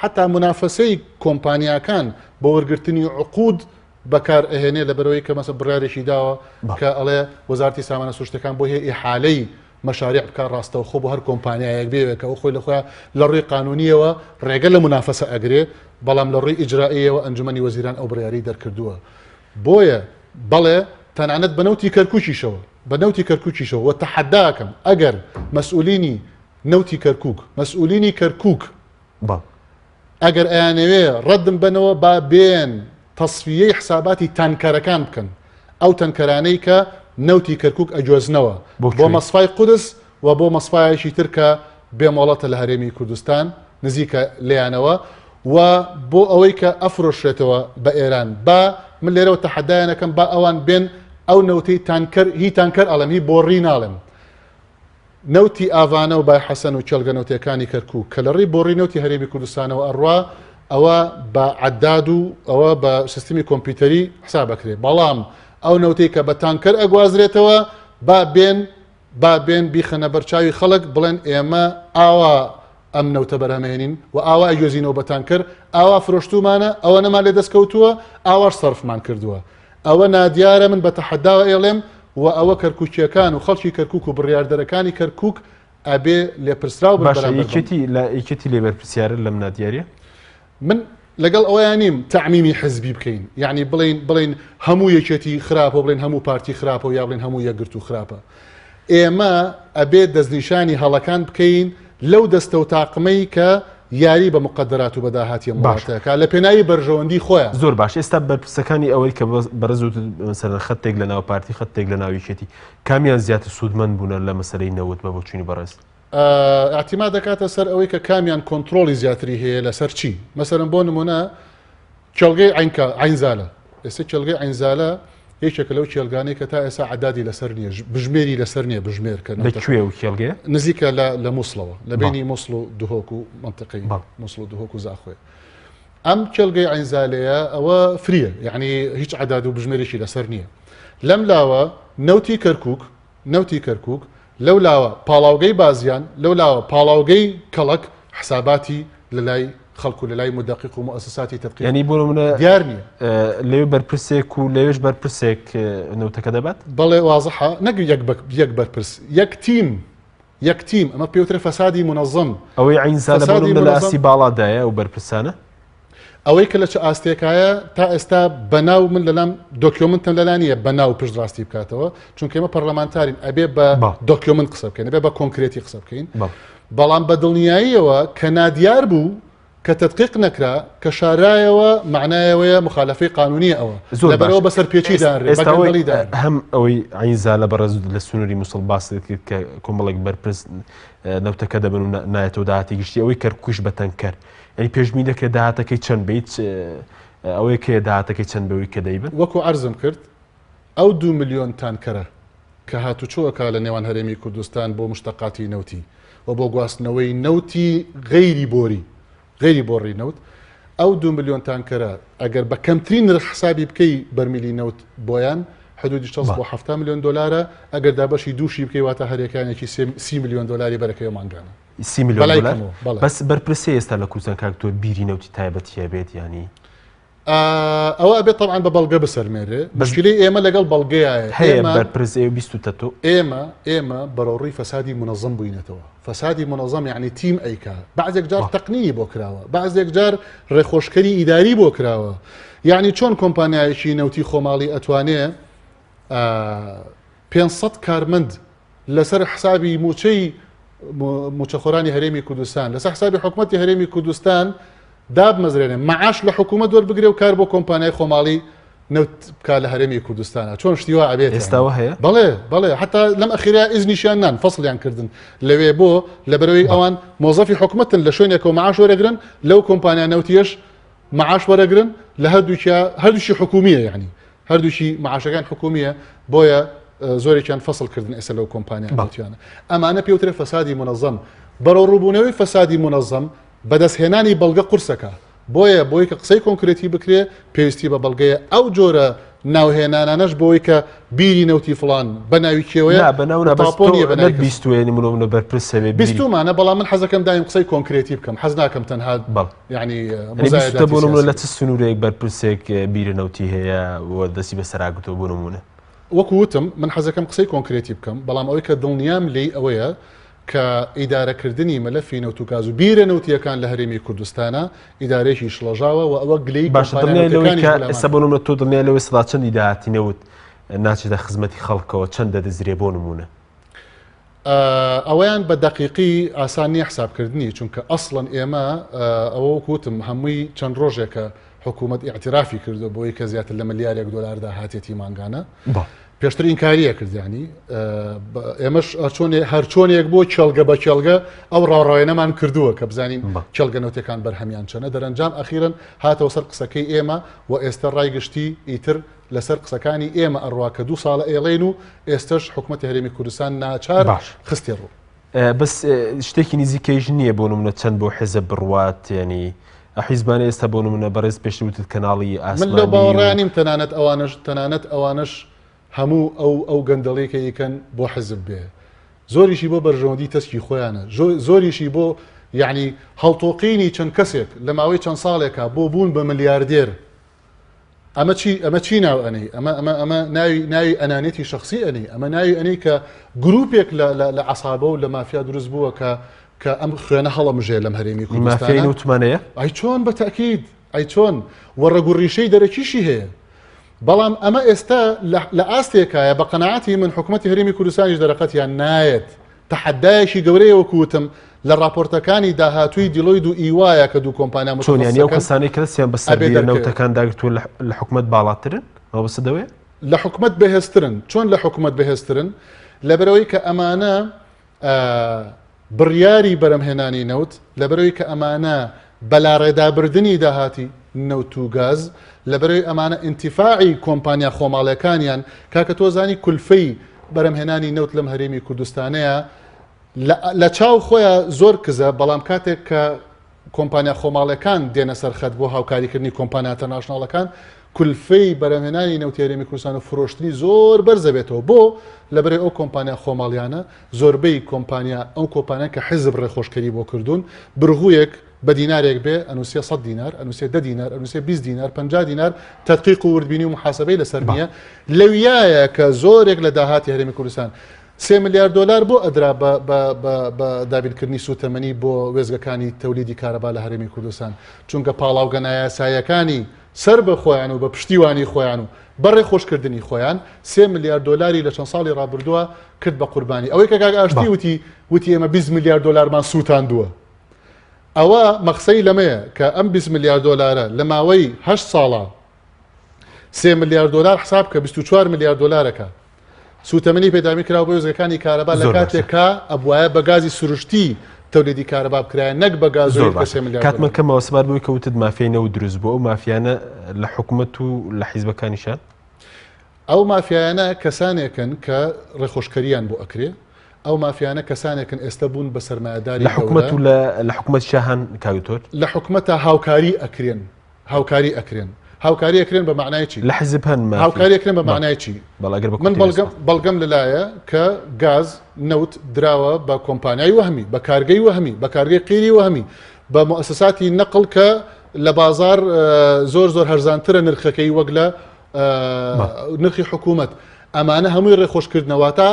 حتا منافەسەی کۆمپانیاکان بۆ وەرگرتنی عقود بەکار ئەهێنێ لە بەرەوەی کە مەسە بڕارێکی داوە کە ئەڵێ وەزارەتی سامانە سوشتەکان بۆ هەیە ئیحالەی مەشاریع بکار ڕاستەوە خۆ بۆ هەر کۆمپانیایەک بێوێت کە ئەو خۆی لەخۆیان لە ڕووی قانونیەوە ڕێگە لە منافەسە ئەگرێ بەڵام لە ڕووی ئیجرائیەوە ئەنجومەنی وەزیران ئەو بڕیاری دەرکردووە بۆیە بەڵێ تەنانەت بەنەوتی کەرکووکیشەوە بەنەوتی کەرکووکیشەوە وە تەحەداکەم ئەگەر مەسئولینی نەوتی کەرکووک مەسئولینی کەرکووک ئەگەر ئەیانەوێ ڕەدم بنەوە با بێن تەصفیەی حساباتی تانکەرەکان بکەن ئەو تەنکەرانەی کە نەوتی کەرکووک ئەجۆزنەوە بۆ مەسفای قودس و بۆ مەسفایەکی ترکە بێمۆڵەتە لە هەرێمی کوردستان نزیکە لێیانەوە و بۆ ئەوەی کە ئەفرۆشێتەوە بە ئێران با من لێرەوە تەحەدایانەکەم با ئەوان بێن ئەو نەوتەی تانکەر هی تانکەر ئەڵێم هی بۆڕی ناڵێم نەوتی ئاوانە و بای حەسەن و چێلگە نەوتەکانی کەرکووک کە لە ڕێی بۆڕی نەوتی هەرێمی کوردستانەوە ئەڕوا ئەوە بە عەداد و ئەوە بە سیستمی کۆمپیوتەری حسابەکرێ بەڵام ئەو نەوتەی کە بە تانکەر ئەگوازرێتەوە با بێن بیخەنە بەرچاوی خەڵک بڵێن ئێمە ئاوا ئەم نەوتە بەرهەمێنین و ئاوا ئەگوێزینەوە بەتان کرد ئاوا فرۆشتومانە ئەوە نەما لێ دەستکەوتووە ئاواش سەرفمان کردووە ئەوە نادیارە من بە تەحەداوە ئێڵێم و ئەوە کەرکووکیەکان و خەڵکی کەرکووک و بڕیاردەرەکانی کەرکووک ئەبێ لێپرسراو یەکێتی لێبەرپرسیارە لەم نادیاریە من لەگەڵ ئەویان نیم تەعمیمی حزبی بکەین یعنی بڵین هەموو یەکێتی خراپە بڵێن هەموو پارتی خراپە و یا بڵێن هەموو یەکگرت و خراپە ئێمە ئەبێت دەستنیشانی هەڵەکان بکەین لەو دەستە و تاقمەی کە یاری بە مقدرات و بەداهاتی وڵاتەکە لە پێناوی بەرژەوەندی خۆیان زۆر باش ئێستا بەرپرسەکانی ئەوەی کە بەرز مەسەرەن خەتێک لە ناو پارتی خەتێک لە ناویکێتی کامیان زیاتر سوودمەند بوونە لە مەسەرەی نەوت بە بۆچوونی بەڕێز ئاحتیما دەکاتە سەر ئەوەی کە کامیان کۆنتترۆلی زیاتری هەیە لەسەر چی مەسەرم بۆ نمونە چێلگەی عینزالە ئێستا چێلگەی عینزالە یەکێکە لەو چێلگانەی کە تا ئێستا عدادی لەسەر نییە بژمێری لەسەر نییە بژمێر کە لەکوێ و کێلگێ نزیکە لە مووسڵەوە لە بینی مووسڵ و دهۆک و منطقی مووسڵ و دهۆک و زاخۆێ ئەم چێلگەی عینزالەیە ئەوە فریە یعنی هیچ عداد و بژمێرێکی لەسەر نییە لەم لاوە نەوتی کەرکووک لەو لاوە پاڵاوگەی بازیان لەو لاوە پاڵاوگەی کەڵک حساباتی لە لای خەڵکو لە لای مدەقیق و مؤسساتی تدقیق ینی بۆ منە دیار نییە لەوێ بەرپرسێک و لەوێش بەرپرسێک نەوتەکە دەبات بەڵێ وازەحە نەک یەک بەرپرس یەک تیم ئەمە پێوترە فەسادی منەظەم ئەوەی عینزالە بۆ منە لە ئاسی باڵادایە و بەرپرسانە ئەوەی کە لە چه ئاستێکایە تا ئێستا بەناو من لەلام دۆکیۆمنتم لەلانیە بەناو پشت ڕاستی بکاتەوە چونکە ئێمە پەرلەمانتارین ئەبێ بە دۆکیۆمنت قسە بکەین ئەبێ بە کۆنکرێتی قسە بکەین بەڵام بە دڵنیاییەوە کە نادیار بوو کە تدقیق نەکرا کە شارایەوە معنایەوەیە مخالفەی قانونی ئەوە لەبەرەوە بەسەر پێچیدان هەم ئەوەی عینزالە بەڕێز لە سنووری مووسڵ باس کرد کە کۆمەڵێک بەرپرس نەوتەکە دەبن و نایەتەوە داهاتی گشتی ئەوەی کەرکووش بەتەنکەر ینی پێشبینی دەکرێت داهاتەکەی چەند بیت ئەوەیە کێ داهاتەکەی چەند بەوەی کە دەیبن وەکو عەرزم کرد ئەو 2 ملیۆن تانکەرە کە هاتوچۆوەکە لە نێوان هەرێمی کوردستان بۆ مشتەقاتی نەوتی و بۆ گواستنەوەی نەوتی غەیری بۆڕی نەوت ئەو 2 ملیۆن تانکەرە ئەگەر بە کەمترین نرخ حسابی بکەی بەرمیلی نەوت بۆیان حدودی 6 بۆ 7 ملیۆن دلارە ئەگەر دابەشی دووشی بکەی واتە هەرێکانێکی 30 ملیۆن دلاری بەرەکەی مانگانە 30 ملیۆن دلار بەس بەرپرسێ ئێستا لە کوردستان کاکتۆر بیری نەوتی تایبەتیە بێت ینی ئەوە ئەبێت طبعاً بە بەڵگە بسەرمێرێ بەشکیلەی ئێمە لەگەڵ بەڵگەیە هەیە بەرپرس ئێوە 20 ئێمە بەڕۆڕی فەسادی منەظەم بووینەتەوە فەسادی منەظەم یعنی تیم ئەیکا بعضێک جار تەقنینی بۆ کراوە بعضێک جار ڕێخۆشکەری ئیداری بۆ کراوە یعنی چۆن کۆمپانیایەکی نەوتی خۆماڵی ئەتوانێ 500 کارمەند لەسەر حسابی موچەخۆرانی هەرێمی کوردستان لەسەر حسابی حکوومەتی هەرێمی کوردستان دابمەزرێنێ مەعاش لە حکوومەت وەربگرێ و کار بۆ کۆمپانیای خۆماڵی نەوت بکات لە هەرێمی کوردستانە چۆن شتیوا ئەبێت ئێستاوە هەیە بەڵێ حتا لەم ئەخیرا ئیزنیشیان نان فەسڵیان کردن لەوێ بۆ لەبەرەوەی ئەوان مۆزەفی حکوومەتن لە شوێنێکەوە مەعاش وەرەگرن لەو کۆمپانیا نەوتیەش مەعاش وەرەگرن لە هەردووشی حکوومیە یعنی هەردووشی مەعاشەکان حکوومیە بۆیە زۆرێکیان فەسڵکردن ئێستا لەو کۆمپانیا نەوتیانە ئەمانە پێوترە فەسادی منەظەم بەرەو ڕووبوونەوەی فەسادی منەظەم بەدەستهێنانی بەڵگە قورسەکە بۆیە کە قسەی کۆنکرێتی بکرێ پێویستی بە بەڵگەیە ئەو جۆرە ناوهێنانانەش بۆی کە بیری نەوتی فڵان بە ناوی کێوەیە منە بەرپرسێ بیستمانە بەڵام من حەزەکەم دایم قسەی کۆنکرێتی بکەم حەز ناکەم تەنها ینی لە چ سنوورێک بەرپرسێک بیرە نەوتی هەیە دەستی بە سەراگتەوە بۆ نمونە وەکو وتم من حەزەکەم قسەی کۆنکرێتی بکەم بەڵام ئەوەی کە دڵنیام لێی ئەوەیە کە ئیدارەکردنی مەلەفی نەوت و گاز و بیرە نەوتیەکان لە هەرێمی کوردستانە ئیدارێکی شڵەژاوە و ئەوە گلەی ئێستا بۆ نمونە تۆ دڵنیا لەوەی سەدا چەندی داهاتی نەوت ناچێتە خزمەتی خەڵکەوە چەند دەدەزرێ بۆ نمونە ئەوەیان بە دەقیقی ئاسانی حسابکردنی چونکە ئەسڵەن ئێمە ئەوە وەکوتم هەمووی چەند ڕۆژێکە حکوومەت ئیعترافی کردو بۆی کە زیاتر لە ملیارێک دلاردا هاتێتی مانگانە پێشتر ئینکاریە کردیانی ئێمەش هەرچۆنێک بۆ چێلگە بە چێلگە ئەو ڕاوڕاوێنەمان کردووە کە بزانین چێلگە نەوتەکان بەرهەمیان چەنە دەرەنجام ئەخیرن هاتەوە سەر قسەکەی ئێمە و ئێستا ڕایگشتی ئیتر لەسەر قسەکانی ئێمە ئەڕوا کە 2 ساڵە ئێڵێن و ئێستش حکوومەتی هەرێمی کوردستان ناچار خستی ڕوو بەس شتێکی نزیکەیش نییە بۆ نمونە چەند بۆ حیزب بڕوات ینی حیزبانە ئێستا بۆ نمونە بەڕێز پێشوتت کەناڵی ئاسمانی من لە باوەڕیانیم تەنانەت ئەوانش هەموو ئەو گەندەڵەیەکە یەکەن بۆ حزب بێ زۆریشی بۆ بەرژەوەندی تەسکی خۆیانە زۆریشی بۆ یعنی هەڵتۆقینی چەند کەسێک لە ماوەی چەند ساڵێکە بۆ بوون بە ملیاردێر ئەمە چی ناو ئەنەی ئەمە ناوی ئەنانێتی شخصی ئەنەی ئەمە ناوی ئەنەی کە گروپێک لە عەسابە و لە مافیا دروست بووە کە ئەم خوێنە هەڵەمژێ لەم هەرێمی کوردستانە وتمانەیە ئەی چۆن بە تەکید ئەی چۆن وەڕەگوڕیشەی دەرەکیشی هەیە بەڵام ئەمە ئێستا لە ئاستێکایە بە قەنەعەتی من حکوومەتی هەرێمی کوردستانیش دەرەقەتیان نایەت تەحەدایەکی گەورەیە وەکوتم لە راپۆرتەکانی داهاتووی دیلۆید و ئیوایە کە دوو کۆمپانیا چۆنیان ئەو کەسانی کە دەستیان بە سەردی نەوتەکان داگرتووە لە حکوومەت باڵاترن ئەوە بەسەدەوەیە لە حکوومەت بەهێزترن چۆن لە حکوومەت بەهێزترن لەبەرەوەی کە ئەمانە بڕیاری بەرەمهێنانی نەوت لەبەرەوەی کە ئەمانە بەلاڕێدابردننی داهاتی نەوت و گاز لەبەرەوەی ئەمانە ئینتیفاعی کۆمپانیا خۆماڵەکانیان کاکە تۆزانی کولفەی بەرەمهێنانی نەوت لەم هەرێمی کوردستانەیە لە چاو خۆیان زۆر کزە بەڵام کاتێک کە کۆمپانیا خۆماڵەکان دێنە سەرخەت بۆ هاوکاریکردنی کۆمپانیا ئینتەرناشناڵەکان کولفەی بەرەمهێنانی نەوتی هەرێمی کوردستان و فرۆشتنی زۆر بەرزە بێتەوە بۆ لەبەرەوەی ئەو کۆمپانیا خۆماڵیانە زۆربەی کۆمپانیا ئەو کۆمپانیا کە حزب ڕێخۆشکەری بۆ کردوون برغوویەک بە دینارێک بێ ئەنووسێ 100 دینار ئەنووسێ 10 دینار ئەنووسێ 20 دینار 50 دینار تەدقیق و وردبینی و محاسبەی لەسەر نییە لەویایە کە زۆرێک لە داهاتی هەرێمی کوردستان 3 ملیارد دلار بۆ ئەدرا بە دابینکردنی سوتەمەنی بۆ وێزگەکانی تەولیدی کارەبا لە هەرێمی کوردستان چونکە پاڵاوگەنایە یاساییەکانی سەر بە خۆیان و بە پشتیوانی خۆیان و بەڕێ خۆشکردنی خۆیان 3 ملیارد دلاری لە چەند ساڵی ڕابردووە کرد بە قوربانی ئەوەی کە کاک ئاشتی وتی ئێمە 20 ملیارد دلارمان سووتاندووە ئەوە مەخسەی لەمەیە کە ئەم 20 ملیارد دلارە لە ماوەی 8 ساڵە 3 ملیارد دلار حساب کە 24 ملیارد دلارەکە سوتەمەنی پێدامی کرا بۆ وێزگەکانی کارەبا لە کاتێکا ئەبوایە بە گازی سروشتی تەولیدی کارەبا بکرایە نەک بە گازۆی کە 3 ملیارد کاتمان کەمەوە سەبات بووی کەوتت مافیای نەوت دروست بووە ئەو مافیانە لە حکوومەت و لە حیزبەکانیشان ئەو مافیانە کەسانێکن کە ڕێخۆشکەریان بۆ ئەکرێ ئەو مافیانە کەسانێکن ئێستا بوون بە سەرمایهداری لە حکوومەت و لە حکوومەت شاهان کاگتۆر لە حکوومەتە هاوکاری ئەکرێن هاوکاری ئەکرێن بە معنای چی؟ لە حیزب هەن هاوکاری ئەکرێن بە معنای چی؟ من بەڵگەم لەلایە کە گاز نەوت دراوە بە کۆمپانیای وەهمی بە کارگەی وەهمی بە کارگەی قیری وەهمی بە مؤسساتی نەقل کە لە بازار زۆر هەرزانترە نرخەکەی وەک لە نرخی حکوومەت ئەمانە هەمووی ڕێخۆشکردنەوەتە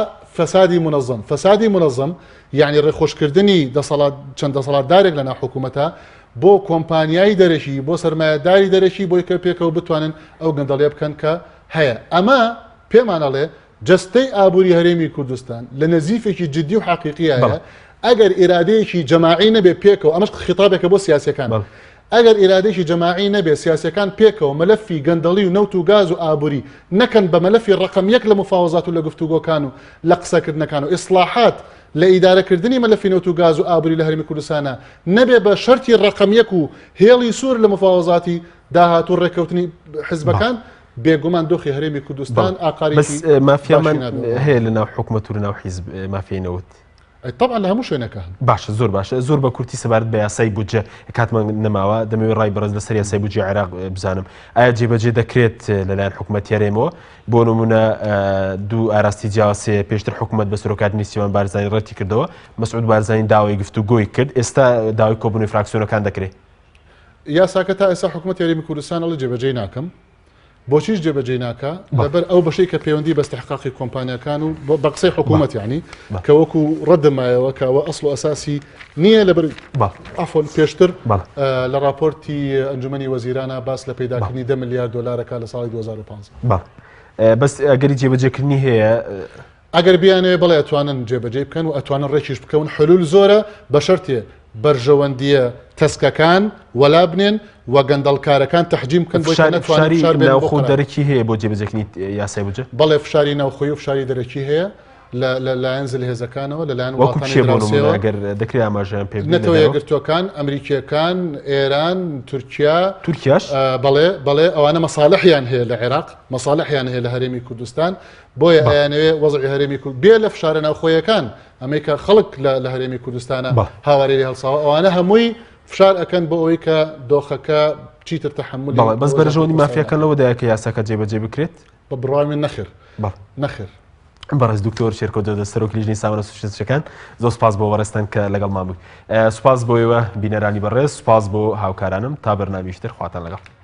فەسادی منەظەم یعنی ڕێخۆشکردنی چەند دەسەڵاتدارێک لە ناو حکوومەتە بۆ کۆمپانیایی دەرەشی بۆ سەرمایهداری دەرەشی بۆی کە پێکەوە بتوانن ئەو گەندەڵێ بکەن کە هەیە ئەمە پێمانەڵێ جەستەی ئابووری هەرێمی کوردستان لە نەزیفێکی جددی و حەقیقیایە ئەگەر ئیرادەیەکی جەماعی نەبێ پێکەوە ئەمەش خیتابێکە بۆ سیاسەکان ئەگەر ئیرادەیەکی جەماعی نەبێ سیاسەکان پێکەوە مەلەفی گەندەڵی و نەوت و گاز و ئابووری نەکەن بە مەلەفی ڕقم یەک لە مفاوەزات و لە گفتوگۆکان و لە قسەکردنەکان و ئیسلاحات لە ئیدارەکردنی مەلەفی نەوت و گاز و ئابووری لە هەرێمی کوردستانە نەبێ بە شەرتی ڕقم یەک و هێڵی سوور لە مفاوەزاتی داهاتوو ڕێکەوتنی حزبەکان بێگومان دۆخی هەرێمی کوردستان ئاقارێکی مافیامان هەیە لە ناو حکوومەت و لە ناو حیزب مافیای نەوت طبعا لە هەموو شوێنەکە باشە زۆر باشە زۆر بە کورتی سەبارەت بە یاسای بودجە کاتمان نەماوە دەمەوێت ڕای بەڕێز لەسەر یاسای بودجە عێراق بزانم ئایا جێبەجێ دەکرێت لەلایەن حکوومەتی هەرێمەوە بۆ نمونە دوو ئاراستی جیاواسێ پێشتر حکوومەت بە سەرۆکاتنی سیوان بارزانی ڕەتی کردەوە مەسعود بارزانی داوای گفتوگۆی کرد ئێستا داوای کۆبوونی فراکسیۆنەکان دەکرێت یاساکە تا ئێستا حکوومەتی هەرێمی کوردستان هەڵی جێبەجێ ناکەم بۆچیش جێبەجێ ناکە لەبەر ئەو بەشەی کە پەیوەندی بە استحقاقی کۆمپانیەکان و بە قسەی حکوومەت یعنی کە وەکو ڕەدمایەوە کەوە ئەسڵ و ئەساسی نییە لەبەر ئەفۆن پێشتر لە راپۆرتی ئەنجومەنی وەزیرانە باس لە پەیداکردنی 10 ملیارد دلارەکە لە ساڵی 2015 بەس ئەگەری جێبەجێکردنی هەیە ئەگەر بیانێ بەڵێ ئەتوانن جێبەجێ بکەن و ئەتوانن ڕێکیش بکەون حلول زۆرە بە شەرتێ بەرژەوەندیە تەسکەکان وەلا بنێن و گەندەڵکارەکان تەحجیم بکەن بۆ نەتوانین ناوخۆ دەرەکی هەیە بۆ جێبەجێکردنی یاسای بودجە بەڵێ فشاری ناوخۆی و فشاری دەرەکی هەیە لەلایەن زلهێزەکانەوە لەلایەن ئەگەر دەکرێت ئاماژیان پێ نەتەوە یەکگرتووەکان ئەمریکیەکان ئێران تورکیاش بەڵێ ئەوانە مەساڵحیان هەیە لە عێراق مەساڵحیان هەیە لە هەرێمی کوردستان بۆیە ئەیانەوێ وەزعی هەرێمی کورد بێ لە فشارە ناوخۆیەکان ئەمریکا خەڵک لە هەرێمی کوردستانە هاوارێری هەڵساوە ئەوانە هەمووی فشار ئەکەن بۆ ئەوەی کە دۆخەکە چیتر تەحمل بەس بەرژەوەندی مافیەکان لەوەدایە کە یاساکە جێبەجێ بکرێت بە بڕای من نەخێر نەخێر. بەڕێز دکتۆر شێرکۆ دەستەرۆکی لیژنی ساوانە سوشتەکان زۆر سپاس بۆ وەڕێستان کە لەگەڵ مابوو. سوپاس بۆ ئێوە بینەرانی بەڕێز، سوپاس بۆ هاوکارانم تا بەرنامەیشتر خواتان لەگەڵ.